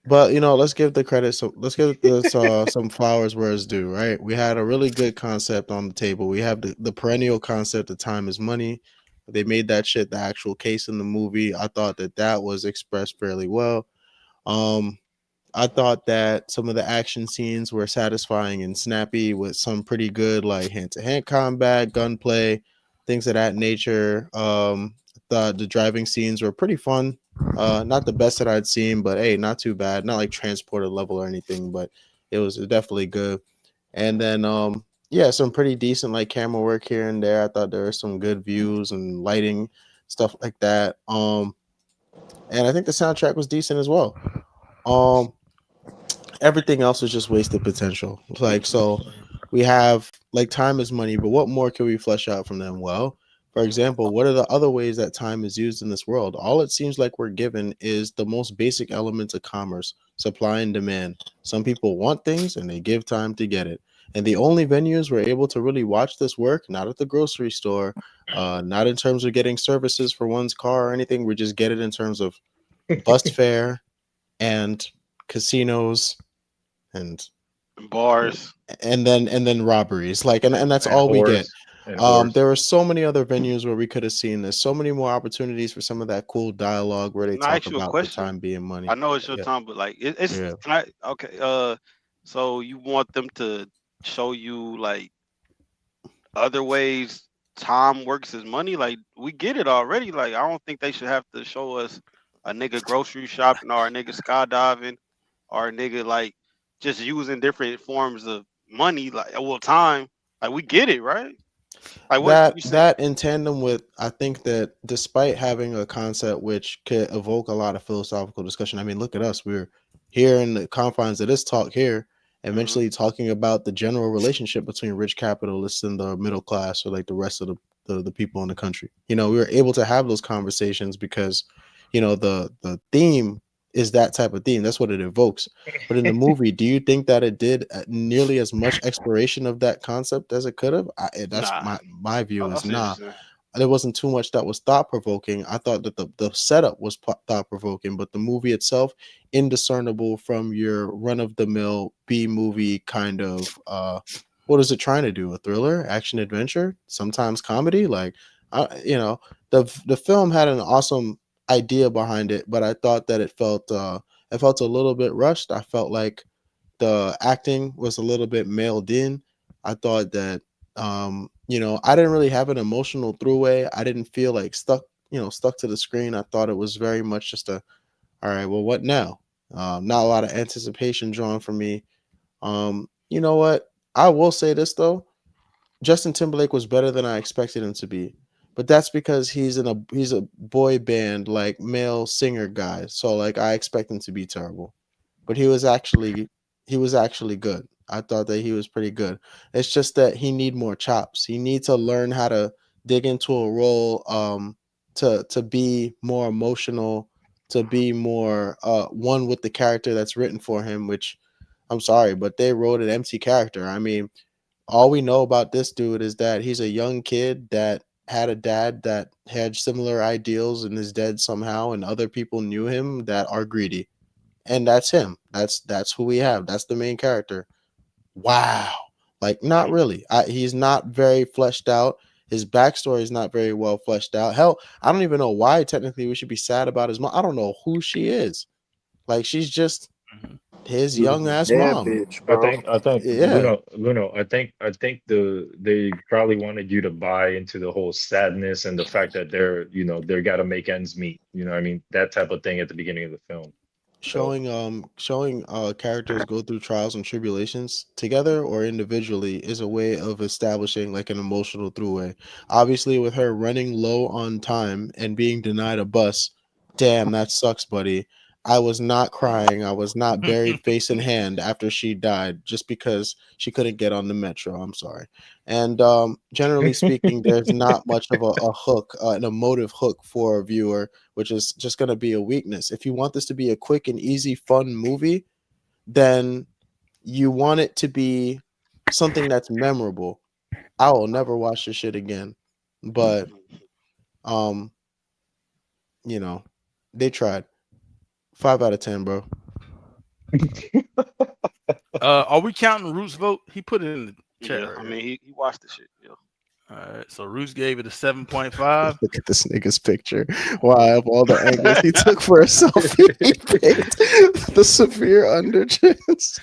But let's give the credit. So let's give this some flowers where it's due, right? We had a really good concept on the table. We have the perennial concept that time is money. They made that shit the actual case in the movie. I thought that was expressed fairly well. I thought that some of the action scenes were satisfying and snappy with some pretty good like hand-to-hand combat, gunplay, things of that nature. The driving scenes were pretty fun. Not the best that I'd seen, but hey, not too bad. Not like Transporter level or anything, but it was definitely good. And then yeah, some pretty decent like camera work here and there. I thought there were some good views and lighting, stuff like that. And I think the soundtrack was decent as well. Everything else was just wasted potential. Like, so we have like time is money, but what more can we flesh out from them? Well, for example, what are the other ways that time is used in this world? All it seems like we're given is the most basic elements of commerce, supply and demand. Some people want things and they give time to get it. And the only venues we're able to really watch this work, not at the grocery store, not in terms of getting services for one's car or anything. We just get it in terms of bus fare and casinos and bars and then robberies. Like, and that's all we get. There were so many other venues where we could have seen this. So many more opportunities for some of that cool dialogue where they talk about the time being money. I know it's your time, but like it's Yeah. okay. So you want them to show you like other ways time works as money? Like we get it already. Like I don't think they should have to show us a nigga grocery shopping or a nigga skydiving or a nigga like just using different forms of money, like time. Like we get it, right? Like what you saying? That in tandem with, I think that despite having a concept which could evoke a lot of philosophical discussion, I mean, look at us. We're here in the confines of this talk here, eventually talking about the general relationship between rich capitalists and the middle class, or like the rest of the people in the country. You know, we were able to have those conversations because, you know, the theme is that type of theme. That's what it evokes. But in the movie, do you think that it did nearly as much exploration of that concept as it could have? That's my view is nah. There wasn't too much that was thought provoking. I thought that the setup was thought provoking, but the movie itself, indiscernible from your run of the mill B movie kind of. What is it trying to do? A thriller, action, adventure, sometimes comedy? Like, you know, the film had an awesome idea behind it, but I thought that it felt a little bit rushed. I felt like the acting was a little bit mailed in. I thought that you know, I didn't really have an emotional throughway. I didn't feel like stuck to the screen. I thought it was very much just all right, well, what now? Not a lot of anticipation drawn from me. You know what? I will say this though. Justin Timberlake was better than I expected him to be. But that's because he's a boy band like male singer guy. So like I expect him to be terrible. But he was actually good. I thought that he was pretty good. It's just that he need more chops. He needs to learn how to dig into a role to be more emotional, to be more one with the character that's written for him, which I'm sorry, but they wrote an empty character. I mean, all we know about this dude is that he's a young kid that had a dad that had similar ideals and is dead somehow, and other people knew him that are greedy. And that's him. That's who we have. That's the main character. Wow. Like, not really. He's not very fleshed out. His backstory is not very well fleshed out. Hell, I don't even know why technically we should be sad about his mom. I don't know who she is. Like, she's just his young ass mom. Bitch, bro. I think Luno, I think they probably wanted you to buy into the whole sadness and the fact that they got to make ends meet. You know what I mean? That type of thing at the beginning of the film. Showing characters go through trials and tribulations together or individually is a way of establishing like an emotional throughway. Obviously, with her running low on time and being denied a bus, damn, that sucks, buddy. I was not crying. I was not buried face in hand after she died just because she couldn't get on the metro. I'm sorry. And generally speaking, there's not much of a hook, an emotive hook for a viewer, which is just going to be a weakness. If you want this to be a quick and easy, fun movie, then you want it to be something that's memorable. I will never watch this shit again. But, you know, they tried. 5 out of 10, bro. Are we counting Root's vote? He put it in the chat. Yeah, I mean, he watched the shit. Yeah. All right, so Root gave it a 7.5. Look at this nigga's picture. Wow, of all the angles he took for a selfie, he picked the severe underchins.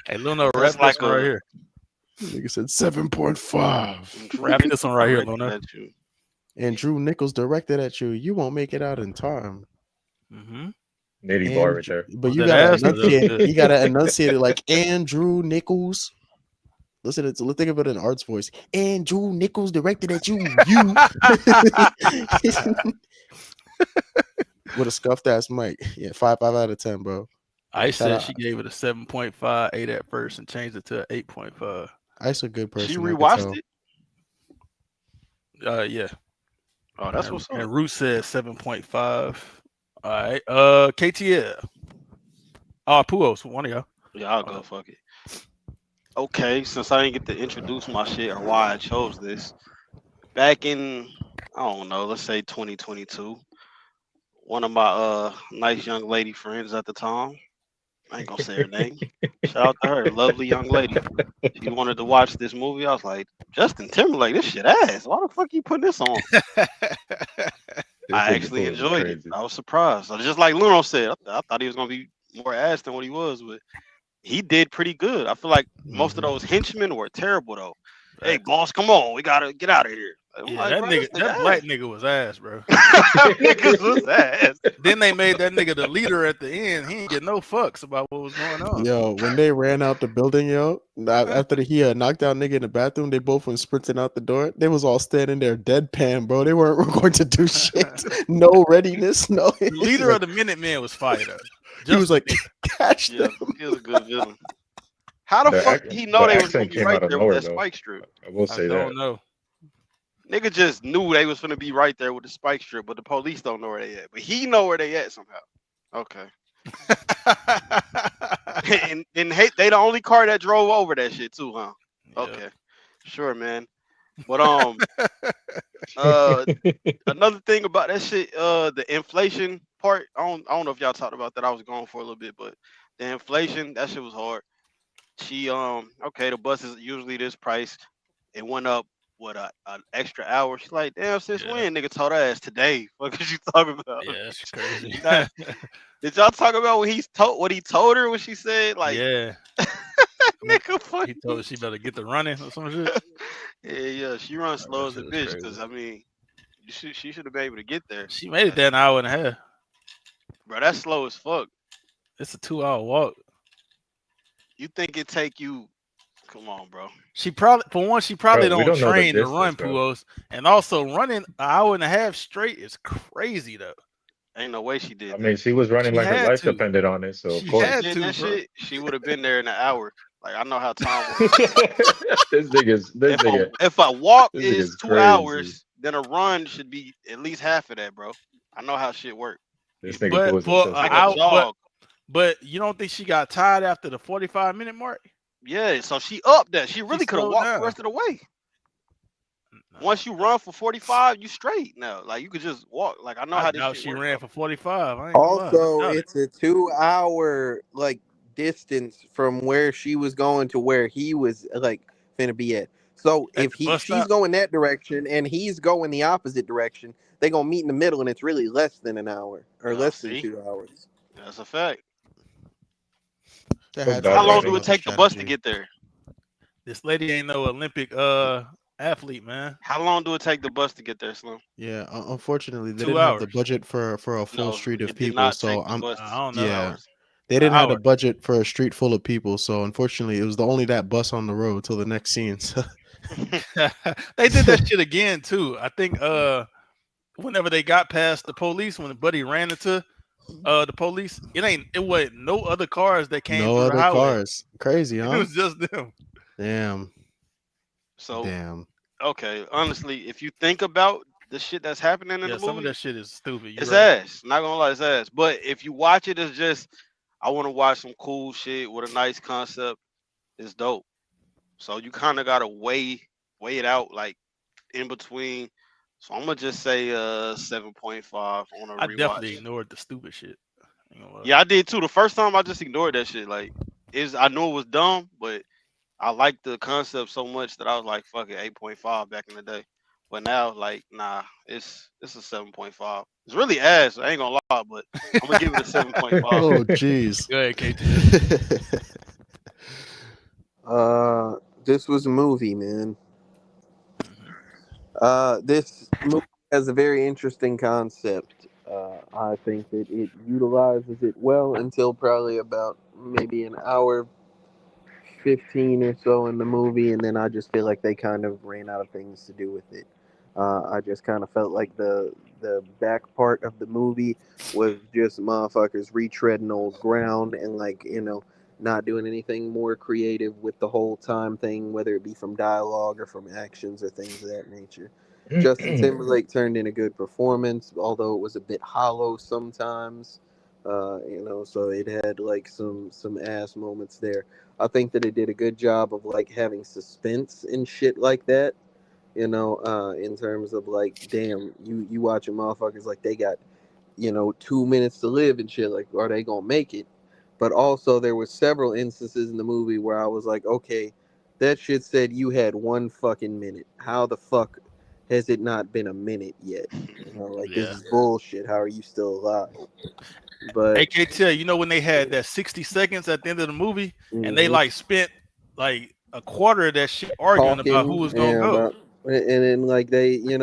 Hey, Luna, wrap this one right here. Nigga said 7.5. Wrap this one right here, Luna. And Drew Nichols directed at you. You won't make it out in time. Nitty bar right there. But you gotta enunciate it like Andrew Nichols. Listen, think of it in Art's voice. Andrew Nichols directed at you. With a scuffed ass mic. Yeah, 5 out of 10, bro. Ice said she gave it a 7.5, 8 at first, and changed it to 8.5. Ice a good person. She rewatched it. Yeah. Oh, that's what's up. And Root said 7.5. All right. KTL. Puos, one of y'all. Yeah, I'll go. Fuck it. Okay, since I didn't get to introduce my shit or why I chose this, back in, I don't know, let's say 2022, one of my nice young lady friends at the time, I ain't gonna say her name, shout out to her, lovely young lady. She wanted to watch this movie. I was like, Justin Timberlake, this shit ass. Why the fuck you putting this on? I actually enjoyed it. I was surprised. Just like Luno said, I thought he was gonna be more ass than what he was, but he did pretty good. I feel like most of those henchmen were terrible though. Hey boss, come on, we gotta get out of here. Yeah, that black nigga was ass, bro. Niggas was ass. Then they made that nigga the leader at the end. He didn't get no fucks about what was going on. Yo, when they ran out the building, after he had knocked out nigga in the bathroom, they both went sprinting out the door. They was all standing there deadpan, bro. They weren't going to do shit. No readiness, no. The leader of the Minutemen was fired up. He was like, catch them. He was a good villain. How the fuck did he know they was gonna be right there with that spike strip? I will say that. I don't know. Nigga just knew they was gonna be right there with the spike strip, but the police don't know where they at. But he know where they at somehow. Okay. and they the only car that drove over that shit too, huh? Okay. Sure, man. But another thing about that shit, the inflation part, I don't know if y'all talked about that. I was going for a little bit, but the inflation, that shit was hard. She okay, the bus is usually this price. It went up an extra hour. She's like, damn, since when? Nigga told her ass today. What is you talking about? Yeah, that's crazy. Did y'all talk about what he told her when she said like nigga fuck he told her she better get to running or some shit. Yeah, she runs slow as a bitch because I mean she should have been able to get there. She made it there an hour and a half. Bro, that's slow as fuck. It's a 2-hour walk. You think it take you? Come on, bro. She probably don't train to run Puos, and also running an hour and a half straight is crazy though. Ain't no way she did. I mean, she was running like her life depended on it. So of course, she would have been there in an hour. Like I know how time works. this nigga. If a walk is 2 hours, then a run should be at least half of that, bro. I know how shit works. This nigga but you don't think she got tired after the 45-minute mark? Yeah, so she upped that. She really could have walked the rest of the way. No. Once you run for 45, you straight now. Like you could just walk. Like I know how this shit she works. ran for 45. Also, it's a 2-hour like distance from where she was going to where he was like finna be at. So if she's going that direction and he's going the opposite direction, they gonna meet in the middle, and it's really less than an hour or less than 2 hours. That's a fact. How long do it take the bus to get there? This lady ain't no Olympic athlete, man. How long do it take the bus to get there, Slim? Yeah, unfortunately, they didn't have the budget for a full street of people. So I don't know. Yeah, they didn't have a budget for a street full of people. So unfortunately, it was only that bus on the road till the next scene. So. They did that shit again too. I think whenever they got past the police, when Buddy ran into the police, it wasn't no other cars that came through the highway. Cars. Crazy, huh? It was just them. Damn. So okay, honestly, if you think about the shit that's happening in the movie, some of that shit is stupid. It's ass. Not gonna lie, it's ass. But if you watch it, it's just I want to watch some cool shit with a nice concept. It's dope. So you kind of gotta weigh it out like in between. So I'm gonna just say 7.5 on a rewatch. I definitely ignored the stupid shit. Yeah, I did too. The first time I just ignored that shit. Like I knew it was dumb, but I liked the concept so much that I was like, fuck it, 8.5 back in the day. But now, like, nah, it's a 7.5. It's really ass. I ain't gonna lie, but I'm gonna give it a 7.5. Oh, jeez. Go ahead, KT. This was a movie, man. This movie has a very interesting concept. I think that it utilizes it well until probably about maybe an hour 15 or so in the movie, and then I just feel like they kind of ran out of things to do with it. I just kind of felt like the back part of the movie was just motherfuckers retreading old ground and not doing anything more creative with the whole time thing, whether it be from dialogue or from actions or things of that nature. Justin Timberlake turned in a good performance, although it was a bit hollow sometimes. So it had like some ass moments there. I think that it did a good job of like having suspense and shit like that. In terms of like, damn, you watching motherfuckers like they got 2 minutes to live and shit. Like, are they gonna make it? But also there were several instances in the movie where I was like, okay, that shit said you had 1 fucking minute. How the fuck has it not been a minute yet? This is bullshit. How are you still alive? But AKT, when they had that 60 seconds at the end of the movie, and they like spent like a quarter of that shit arguing about who was gonna go. and then like they, I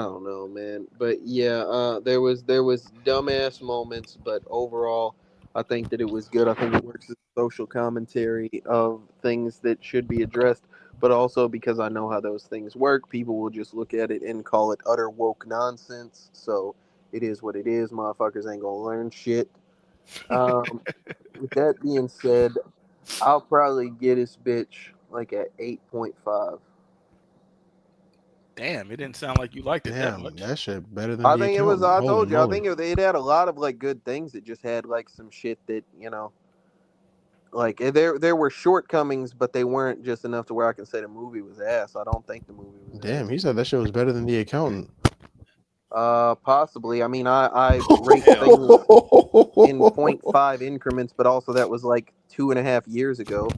don't know, man. But yeah, there was dumbass moments, but overall, I think that it was good. I think it works as a social commentary of things that should be addressed, but also because I know how those things work, people will just look at it and call it utter woke nonsense. So it is what it is. Motherfuckers ain't gonna learn shit. With that being said, I'll probably get this bitch like at 8.5. Damn, it didn't sound like you liked it that Damn, much. that shit better than I the think it was. accountant. I Holy told you. I moly. think it had a lot of like good things. It just had like some shit that like there were shortcomings, but they weren't just enough to where I can say the movie was ass. I don't think the movie was Damn, ass. he said that shit was better than the accountant. Possibly. I mean, I rate Hell things no. in 0.5 increments, but also that was like 2.5 years ago.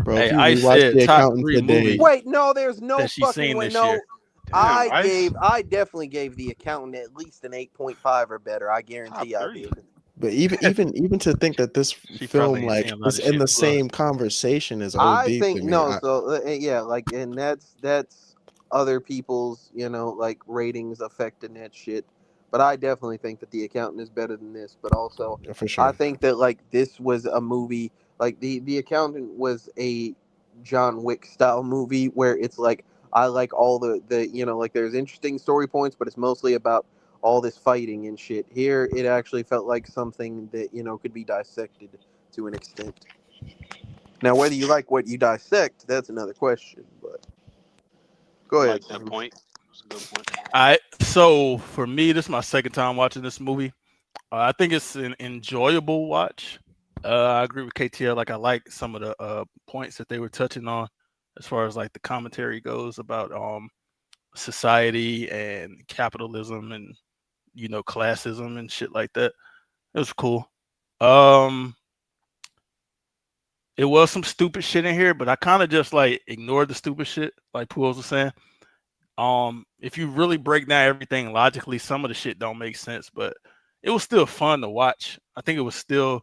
Bro, if Hey, you I rewatch said the top accountant 3 today, movies Wait, no, there's no that she's fucking seen way. this No, year. Damn, Ice. I definitely gave the accountant at least an 8.5 or better. I Top guarantee I 3. did. but even to think that this She film probably ain't seen like a lot is of in shit. the same conversation as I OD to think me. no, so yeah, like, and that's other people's like ratings affecting that shit. But I definitely think that the accountant is better than this. But also, For I sure. think that like this was a movie like the accountant was a John Wick style movie where it's like I like all the like there's interesting story points, but it's mostly about all this fighting and shit. Here, it actually felt like something that could be dissected to an extent. Now, whether you like what you dissect, that's another question. But go I ahead, like that Tim. point. That's a good point. So for me, this is my second time watching this movie. I think it's an enjoyable watch. I agree with KTL. Like I like some of the points that they were touching on, as far as like the commentary goes about society and capitalism and classism and shit like that. It was cool. Um, it was some stupid shit in here, but I kind of just like ignored the stupid shit, like Pools was saying. If you really break down everything logically, some of the shit don't make sense, but it was still fun to watch. I think it was still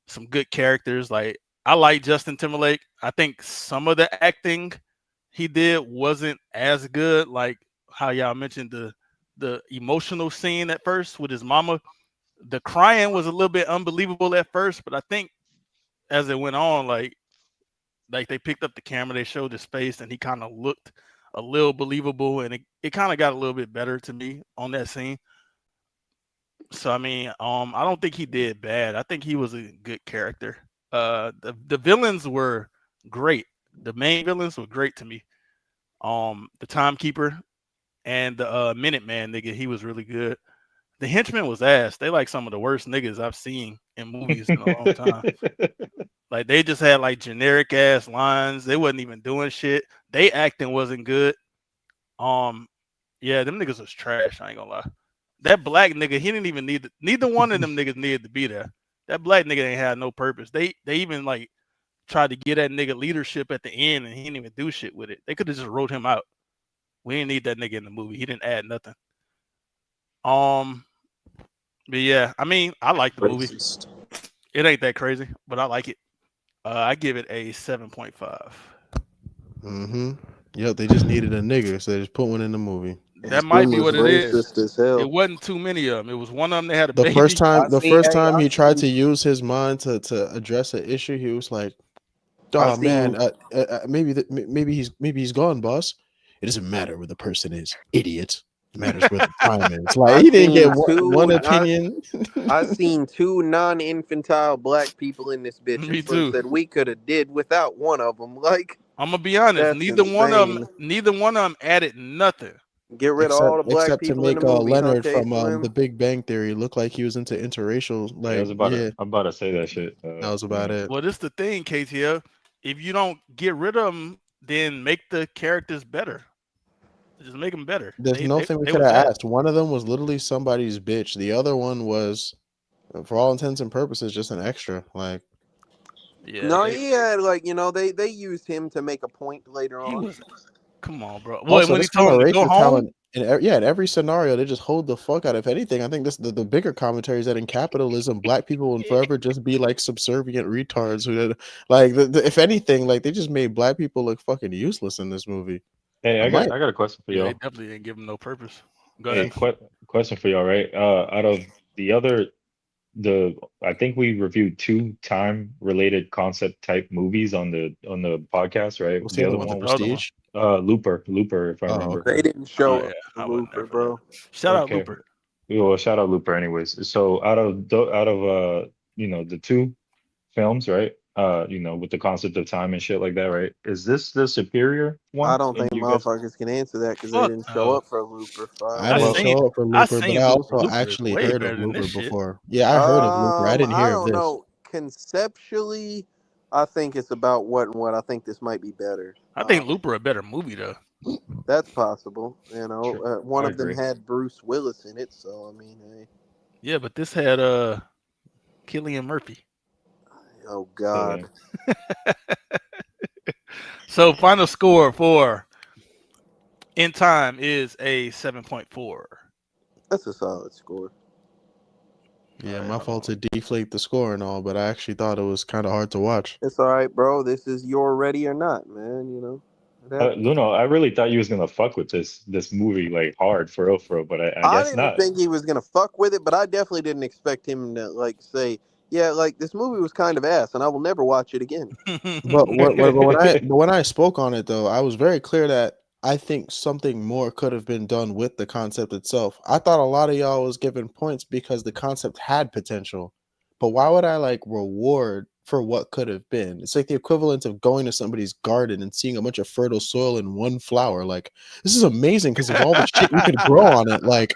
some good characters. Like I like Justin Timberlake. I think some of the acting he did wasn't as good. Like how y'all mentioned the emotional scene at first with his mama. The crying was a little bit unbelievable at first, but I think as it went on, like they picked up the camera, they showed his face, and he kind of looked a little believable, and it kind of got a little bit better to me on that scene. So I mean, I don't think he did bad. I think he was a good character. The villains were great. The main villains were great to me. The timekeeper and the Minuteman nigga, he was really good. The henchman was ass. They like some of the worst niggas I've seen in movies in a long time. Like they just had like generic ass lines. They wasn't even doing shit. They acting wasn't good. Yeah, them niggas was trash. I ain't gonna lie. That black nigga, he didn't even need. Neither one of them niggas needed to be there. That black nigga ain't had no purpose. They even like tried to get that nigga leadership at the end, and he didn't even do shit with it. They could have just wrote him out. We didn't need that nigga in the movie. He didn't add nothing. But yeah, I mean, I like the movie. Racist. It ain't that crazy, but I like it. I give it a 7.5. Mm-hmm. Yep, they just needed a nigga, so they just put one in the movie. That might be what it is. Racist as hell. It wasn't too many of them. It was one of them that had a The baby. first time I he tried seen- to use his mind to address an issue, he was like, "Oh man, maybe he's gone, boss. It doesn't matter where the person is, idiot. It matters where the time is." Like he didn't get one opinion. I seen two non-infantile black people in this bitch. Me And Slim too. said we could have did without one of them. Like I'm gonna be honest. that's Neither one of insane. them added nothing. Get rid of all the black Except to people in make the movie. Leonard Okay, from Slim? The Big Bang Theory look like he was into interracial. Yeah, Like, I'm about to say that shit. that was about it. Well, this the thing, KTL. If you don't get rid of them, then make the characters better. Just make them better. There's nothing we could have asked. One of them was literally somebody's bitch. The other one was, for all intents and purposes, just an extra. Like, yeah, no, he had like they used him to make a point later on. Come on, bro. Also, When he told him to go home, in every scenario, they just hold the fuck out. If anything, I think this the bigger commentary is that in capitalism, black people will forever just be like subservient retards. Who, like, if anything, like they just made black people look fucking useless in this movie. Hey, I got a question for Yeah, they y'all. definitely didn't give him no purpose. Go Hey, ahead. question for y'all, right? Out of the other, I think we reviewed 2 time-related concept type movies on the podcast, right? What's the The other other one? The one was Other one. Prestige. Looper, if I Oh, remember. okay. They didn't show Oh up yeah, for I wasn't there Looper, for that. bro. Shout out Okay. Looper. Well, shout out Looper, anyways. So out of the 2 films, right? With the concept of time and shit like that, right? Is this the superior I one? don't And think you guys, motherfuckers can answer that because they Fuck didn't show no. up for Looper. I I didn't Well, seen show up for I Looper, but seen I Looper. also Looper is actually way heard better of than this Looper shit. before. Yeah, I heard of Looper. I didn't I hear of don't this. know. Conceptually, I think it's about what and what. I think this might be better. I think Looper a better movie though. That's possible. true. One I of them agree. had Bruce Willis in it, so I mean, hey. Yeah, but this had Cillian Murphy. Oh God, So final score for In Time is a 7.4. that's a solid score. Yeah, All my right. fault to deflate the score and all, but I actually thought it was kind of hard to watch. It's all right, bro. This is your ready or not, man. You know. It happens. Luno, I really thought you was gonna fuck with this movie like hard for real, but I I guess didn't not. think he was gonna fuck with it, but I definitely didn't expect him to like say, "Yeah, like this movie was kind of ass, and I will never watch it again." But when I spoke on it though, I was very clear that I think something more could have been done with the concept itself. I thought a lot of y'all was giving points because the concept had potential. But why would I like reward for what could have been? It's like the equivalent of going to somebody's garden and seeing a bunch of fertile soil in one flower. Like, this is amazing because of all the shit you could grow on it. Like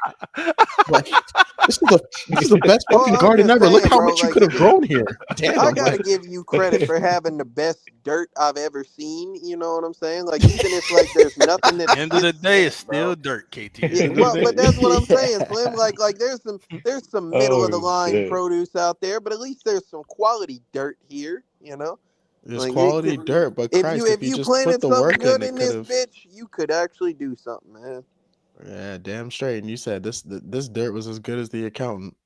this is the best Well, fucking I'm garden just ever. Look saying, how bro. much you Like, could have grown here. Damn. I gotta Like, give you credit for having the best dirt I've ever seen. You know what I'm saying? Like, even if like there's nothing that End of the fits day, in, it's bro. still dirt, KT. Yeah, End of the well, but day. that's what I'm saying, yeah. Slim. Like there's some middle of the Oh line shit. produce out there, but at least there's some quality dirt here. You know, There's like quality dirt, but Christ, if if you you just put planted the something work in, good it in could this have. bitch, you could actually do something, man. Yeah, damn straight. And you said this dirt was as good as the accountant.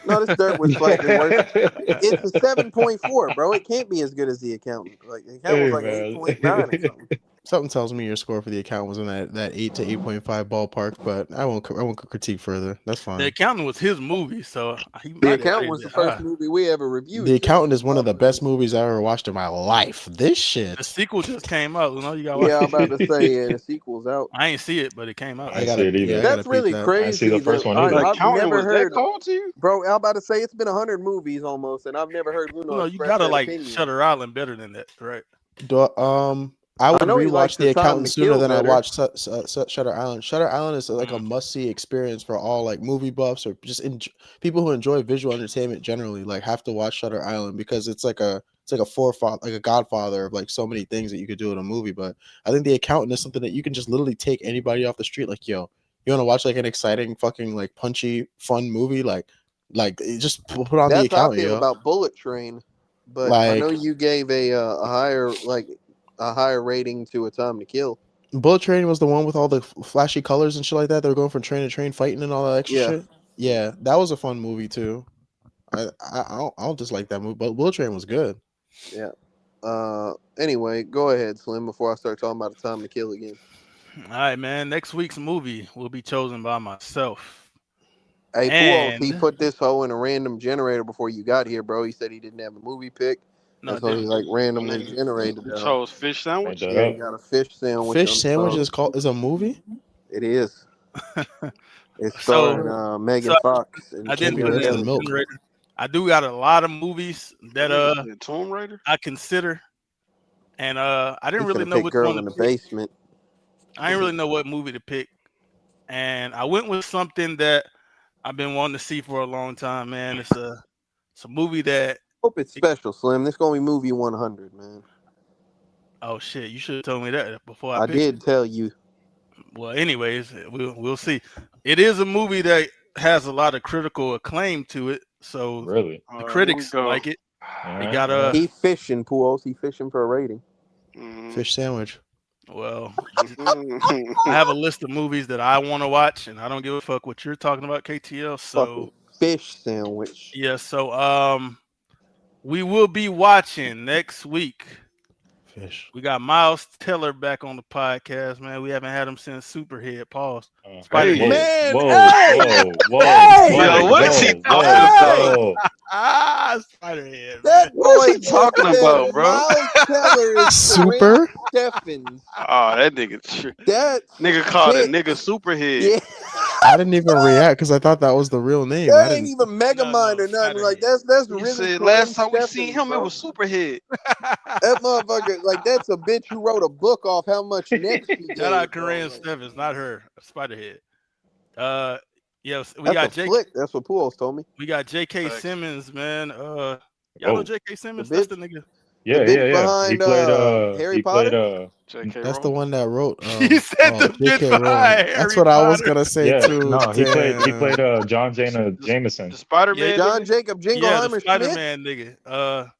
No, this dirt was slightly worse. It's a 7.4, bro. It can't be as good as the accountant. Like the accountant was Hey like man. 8.9 or something. Something tells me your score for the account was in that 8 to 8.5 ballpark, but I won't critique further. That's The fine. Accountant was his movie, so he The might have accountant rated was it the first high. movie we ever reviewed. The too. Accountant is one of the best movies I ever watched in my life. This shit. The sequel just came out. You know, you gotta watch Yeah, I'm it. about to say the sequel's out. I ain't see it, but it came out. I see it either. I gotta That's peep really that. I didn't see the crazy. first one That either. The I've accountant never was that heard, cold to you? bro. I'm about to say it's been 100 movies almost, and I've never heard You Luno know, you express gotta that like opinion. Shutter Island better than that, right? I would know he likes rewatch The The Time Accountant to sooner Kill than I better. watched Shutter Island. Shutter Island is like a must-see experience for all like movie buffs or just people who enjoy visual entertainment generally. Like have to watch Shutter Island because it's like a forefather, like a godfather of like so many things that you could do in a movie. But I think The Accountant is something that you can just literally take anybody off the street. Like, yo, you want to watch like an exciting, fucking like punchy, fun movie? Like just put on The That's how I Accountant, feel yo. about Bullet Train, but I know Like you gave a higher rating to A Time to Kill. Bullet Train was the one with all the flashy colors and shit like that. They were going from train to train, fighting and all that extra Yeah. shit. Yeah, that was a fun movie too. I don't dislike that movie, but Bullet Train was good. Yeah. Anyway, go ahead, Slim. Before I start talking about A Time to Kill again. All right, man. Next week's movie will be chosen by myself. Hey, And Puos, he put this hoe in a random generator before you got here, bro. He said he didn't have a movie pick. no, And so he like randomly Nigga, generated you that. chose fish sandwich. Made that Yeah, he up. got a fish sandwich. Fish on the Sandwich phone. is a movie. It is. It's so starring Megan so Fox and I didn't Maybe put Kendra it worse in than the Ellis. milk. generator. I do got a lot of movies that The Tomb Raider. I consider, and I didn't He really could know have picked which Girl one to in the pick. Basement. I didn't really know what movie to pick, and I went with something that I've been wanting to see for a long time, man. It's a movie that. Hope it's special, Slim. This gonna be movie 100, man. Oh shit! You should have told me that before I I picked did it. tell you. Well, anyways, we'll see. It is a movie that has a lot of critical acclaim to it, so Really? the All right, here we critics go. like it. All It right, got all right. He fishing, Puos. He fishing for a rating. Fish Sandwich. Well, I have a list of movies that I want to watch, and I don't give a fuck what you're talking about, KTL. So Fucking fish sandwich. yeah, so we will be watching next week Fish. We got Miles Teller back on the podcast, man. We haven't had him since Superhead. Pause. Hey, Spider-Man. Man, whoa, hey! whoa, Hey! Yo, what is he talking whoa. Spider-Head, man. That What he boy talking said about, bro? Miles Teller is Super? Steffens. Oh, that nigga. That Nigga called a shit. nigga Superhead. Yeah, I didn't even react because I thought that was the real name. that I ain't didn't. even Megamind or nothing. Like Spider-Head. that's You really said Corinne last time we seen Steffens, him, bro. it was Superhead. That motherfucker, like that's a bitch who wrote a book off how much neck she Shout out gave, bro. Corinne Like, Stevens, not her. Spiderhead. Yes, we that's got a Jake. flick. That's what Pujols told me. We got J.K. Facts. Simmons, man. Y'all know Oh, J.K. Simmons? The That's bitch- the nigga. yeah, bitch yeah, yeah. He behind, played Harry he played Potter? J.K. That's the Rowling. one that wrote. He said the bitch J.K. behind Rowling. Harry That's what I was Potter. gonna say yeah, too. no, he played Damn. John Jana The Jameson. Spider-Man Yeah, John nigga? Jacob Yeah, the Jingleheimer Schmidt. Spider-Man nigga.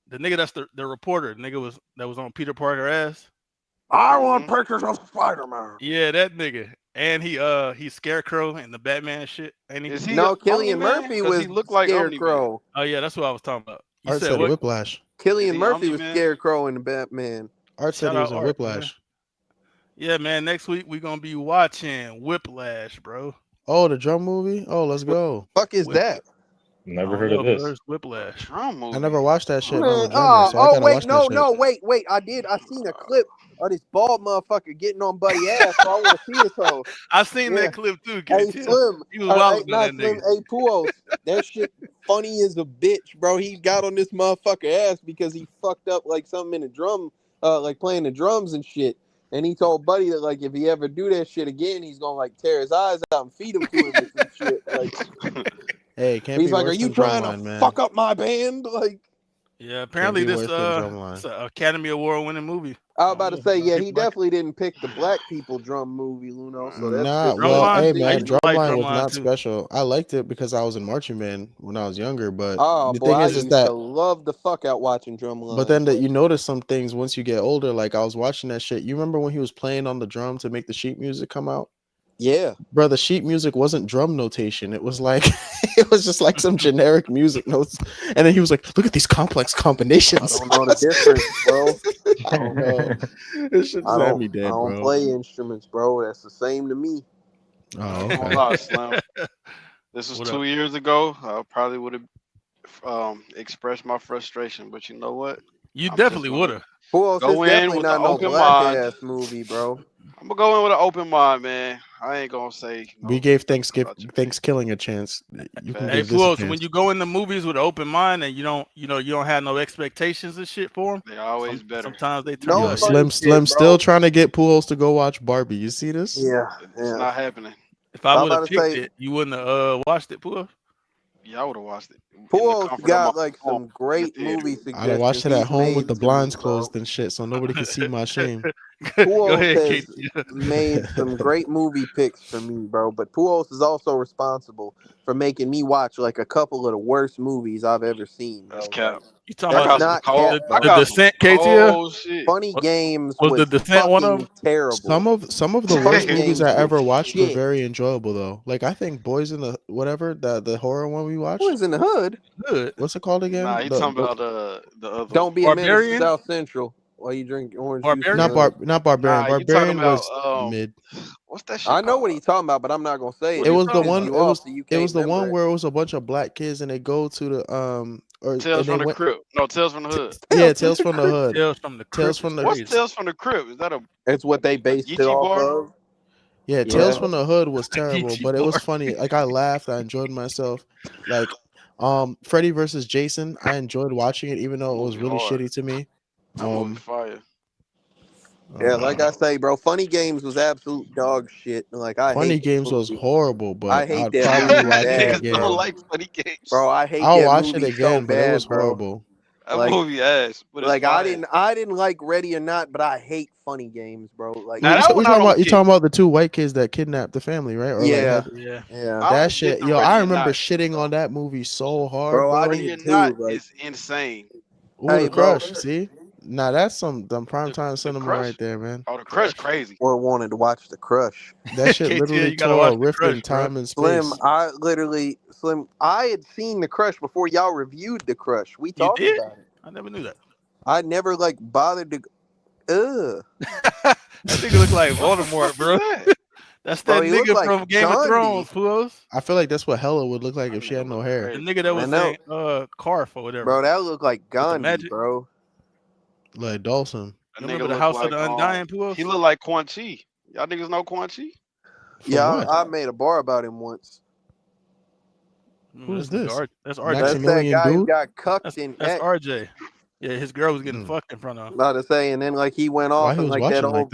The nigga that's the reporter. Nigga that was on Peter Parker ass. I want pictures of Spider-Man. Yeah, that nigga. And he's Scarecrow in the Batman shit. Ain't he? Is he No, Cillian Omni-Man? Murphy 'Cause was he looked like Omni-Man. Scarecrow. Oh yeah, that's what I was talking about. You Art said said what? Whiplash. Cillian he Murphy was Omni-Man? Scarecrow in the Batman. Art said Shout he was out in Art, man. Whiplash. Yeah, man. Next week we're gonna be watching Whiplash, bro. Oh, the drum movie. Oh, let's go. Fuck is that? Never I heard don't of know, this. bro. It's Whiplash. Drum movie. I never watched that shit. I'm a Man, drummer, so I gotta wait, watch that shit. wait. I did. I seen a clip of this bald motherfucker getting on Buddy ass, so I want to see this hoe. I seen Yeah. that clip too, Hey, KT. Slim. He was Hey, wilding on not that Slim. nigga. Hey, Pujols. That shit funny as a bitch, bro. He got on this motherfucker ass because he fucked up like something in the drum, like playing the drums and shit. And he told Buddy that like if he ever do that shit again, he's gonna like tear his eyes out and feed him to him or some shit. Like Hey, it can't he's be like, worse "Are you than trying Drumline, to man. fuck up my band?" Like Yeah, apparently be this worse than Drumline. it's an Academy Award winning movie. I was about to say, yeah, he People like it. definitely didn't pick the black people drum movie, Luno. So that's Nah, good. well, Drumline? hey I man, used to like Drumline was Drumline not too. special. I liked it because I was in marching band when I was younger. But Oh the boy, thing I is used that. to love the fuck out watching Drumline. But then you notice some things once you get older. Like I was watching that shit. You remember when he was playing on the drum to make the sheet music come out? Yeah, Bro, the sheet music wasn't drum notation. It was like it was just like some generic music notes. And then he was like, "Look at these complex combinations." I don't know the difference, bro. I don't know. This shit I just had me don't. dead, I don't bro. play instruments, bro. That's the same to me. Oh, I'm gonna okay. lie, Slim. This was What 2 up? years ago. I probably would have expressed my frustration, but you know what? You I'm definitely just would gonna have. Who else? It's go in definitely with the not no open black mind. ass movie, bro. I'm gonna go in with an open mind, man. I ain't gonna say We no gave things about you. Thanksgiving a chance. You can Facts. Hey, give this a Fuos, chance. when you go into movies with an open mind and you don't have no expectations and shit for them, They always better. sometimes they turn No Yo, out. funny Slim shit, still bro. trying to get Pujols to go watch Barbie. You see this? Yeah, It's yeah. not happening. If I I'm would have about to picked say, it, you wouldn't have watched it, Fuos. Yeah, I would have watched it in the Pujols comfort of my got like home some in the great theater. movie I'd have watched suggestions it at he's home with made the to me, blinds bro. closed and shit, so nobody could see my shame. Go Pujols ahead, has KT. made some great movie picks for me, bro. But Pujols is also responsible for making me watch like a couple of the worst movies I've ever seen, bro. That's cap. You talking I That's about got some not cold. cap, I bro. the got some Descent, KT? cold shit. Funny Games Was the was Descent one of fucking them? terrible. Some of the Funny worst movies Games I was ever watched were shit. very enjoyable though. Like I think Boys in the whatever the horror one we watched. Boys in the Hood. Good. What's it called again? Nah, he talking about the other one. Don't be a menace to Barbarian? South Central while you drink orange juice. in the Barbarian? hood. not Barbarian. Nah, you talking Barbarian about was mid. what's that shit I know called? what he's talking about, but I'm not gonna say it. What It you was the talking Piss one. about? you off, so you It can't was the remember one it. where it was a bunch of black kids and they go to the or Tales and they from the went. Crypt. No, Tales from the Hood. Yeah, Tales from the Hood. Tales from the Tales Crypt from is the- What's crazy. Tales from the Crypt? Is that a It's what they based it Geechee off bar? of. Yeah, Yeah. Tales from the Hood was terrible, Geechee but it was bar. funny. Like I laughed, I enjoyed myself. Like Freddy versus Jason, I enjoyed watching it even though it was Movie really hard. shitty to me. That movie fire. Yeah, like I say, bro, Funny Games was absolute dog shit. Like I Funny hate that Games was movie. horrible, but I hate I'd that probably movie watch it bad, Niggas again. don't bro. like Funny Games. Bro, I hate I'll that watch it movie again, so but it was bad, bro. horrible. That Like- movie ass. But Like it's I fire. didn't like Ready or Not, but I hate Funny Games, bro. Like Now, that one I don't You get. talking about the two white kids that kidnapped the family, right? Or like yeah, had Yeah. yeah, I that don't shit. get the Yo, Ready I or remember Not shit, shitting though. on that movie so hard, bro. I bro. Ready or did Not too. Like, is insane. Ooh, Hey, the bro. Crush. See, now that's some primetime The cinema Crush? right there, man. Oh, the Crush crazy. or wanted to watch The Crush. That shit KT, literally you gotta tore watch a The rift Crush, in bro. time and space. Slim, I had seen The Crush before y'all reviewed The Crush. We You talked did? about it. I never knew that. I never like bothered to. That nigga look like Voldemort, bro. That's that nigga like from Game of Thrones, fools. I feel like that's what Hella would look like if she had no hair. The nigga that was saying Carf or whatever. Bro, that look like Gandhi, bro. Like Dawson. Remember the House of the Undying, Pools? He look like Quan Chi. Y'all niggas know Quan Chi? Yeah, I made a bar about him once. Who's this? That's RJ. That's that guy who got cucked in That's RJ. Yeah, his girl was getting fucked in front of him. About to say, and then like he went off and like that old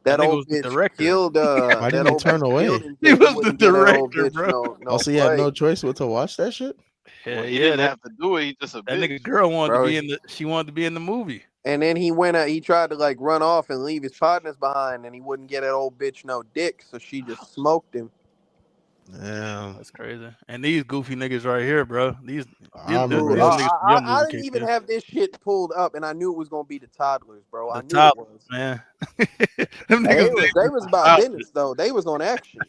that old bitch killed. Why didn't he turn away? He was the director, bro. Also, he had no choice but to watch that shit. Well, he didn't have to do it. He just a that bitch. nigga girl wanted to be in the. She wanted to be in the movie. And then he went. He tried to like run off and leave his partners behind, and he wouldn't get that old bitch no dick, so she just smoked him. Yeah, that's crazy. And these goofy niggas right here, bro. These I didn't even have this shit pulled up, and I knew it was gonna be the toddlers, bro. I knew it was, man. They was about business though. They was on action.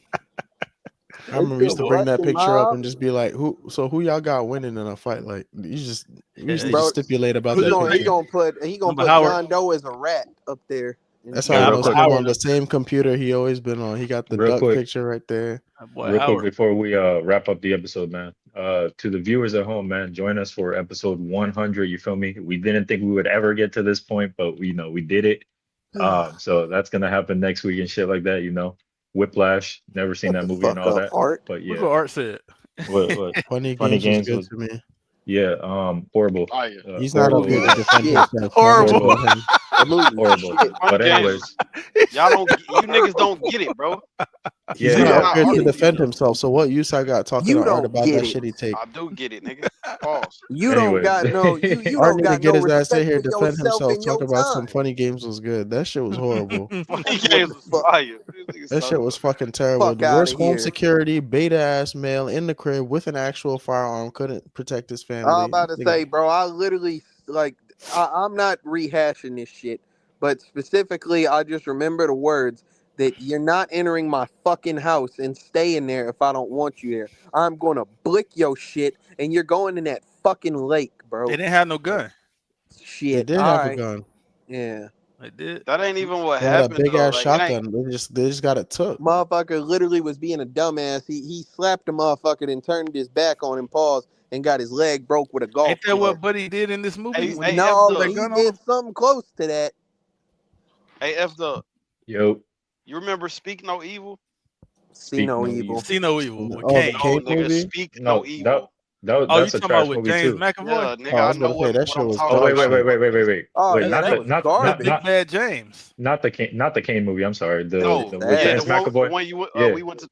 I remember we used to bring that picture up and just be like, "Who y'all got winning in a fight?" Like you just stipulate about that picture. He gonna put John Doe as a rat up there. That's how I know him on the same computer he always been on. He got the duck picture right there. Real quick before we wrap up the episode, man. To the viewers at home, man, join us for episode 100. You feel me? We didn't think we would ever get to this point, but we did it. So that's gonna happen next week and shit like that. Whiplash. Never seen that movie and all that. Art. But yeah, what Art said. What? Funny games was good to me. Yeah, horrible. He's not okay to defend himself. Horrible. Horrible. But anyways, you niggas don't get it, bro. He's not okay to defend himself. So what use I got talking to Art about that shitty take? I do get it, nigga. Pause. You don't got no. You Art don't got get his no ass in here, respect defend for yourself himself, and your talk about time. some funny games was good. That shit was horrible. Funny games was fire. That shit was fucking terrible. Fuck The outta worst home here. security, beta ass male in the crib with an actual firearm, couldn't protect his family. I'm about to say, bro, I literally like I'm not rehashing this shit, but specifically, I just remember the words that you're not entering my fucking house and staying there if I don't want you there. I'm gonna blick your shit, and you're going in that fucking lake, bro. They didn't have no gun. Shit, They did have a gun. Yeah. They did. That ain't even what They had a happened. big though. ass Like, shotgun. They just got it took. Motherfucker literally was being a dumbass. He slapped the motherfucker and turned his back on him, paused, and got his leg broke with a golf Ain't that club. what Buddy did in this movie? Hey, No, F he gun did something close to that. Hey, F the. Yo. You remember Speak No Evil? See no evil. See no evil. With Oh, Kane. the Oh, Kane nigga, movie? Speak No Evil. Oh, you That's a talking trash about with movie James too. McAvoy? Yeah, nigga, Oh, I I was know gonna say, what that shit I'm was talking Oh wait, about. wait. Oh, Wait, yeah, not that the was not garbage. Big Bad James. not the Kane movie. I'm sorry. The No, with yeah, James the McAvoy. one you Yeah. we went to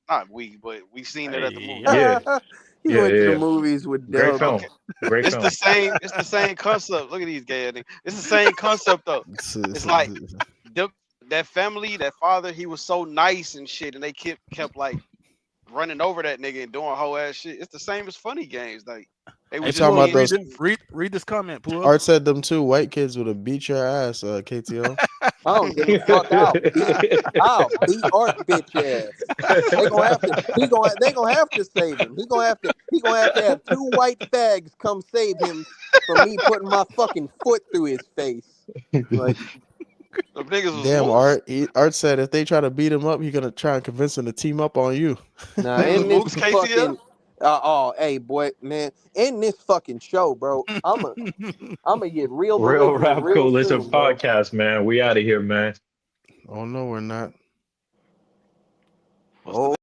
but we seen it at the movie. Yeah. He Yeah, went to yeah. the movies with Great Dub. film. Great It's film. the same concept. Look at these gay niggas. It's the same concept though. It's like that family, that father, he was so nice and shit, and they kept like running over that nigga and doing whole ass shit. It's the same as Funny Games. Like they You was talking about those? Read this comment, Pooh. Art said them two white kids would have beat your ass, KTO. I don't give a fuck. I'll beat Art bitch ass. They gonna have to save him. He gonna have to have two white fags come save him from me putting my fucking foot through his face. Like, the niggas was Damn, smooth. Art said if they try to beat him up, he's gonna try and convince him to team up on you. nah, They was in this Moose KTL? fucking hey boy, man, in this fucking show, bro, I'ma get real Real belligerent Rap real Coalition soon, bro. podcast, man. We out of here, man. Oh no, we're not. Oh.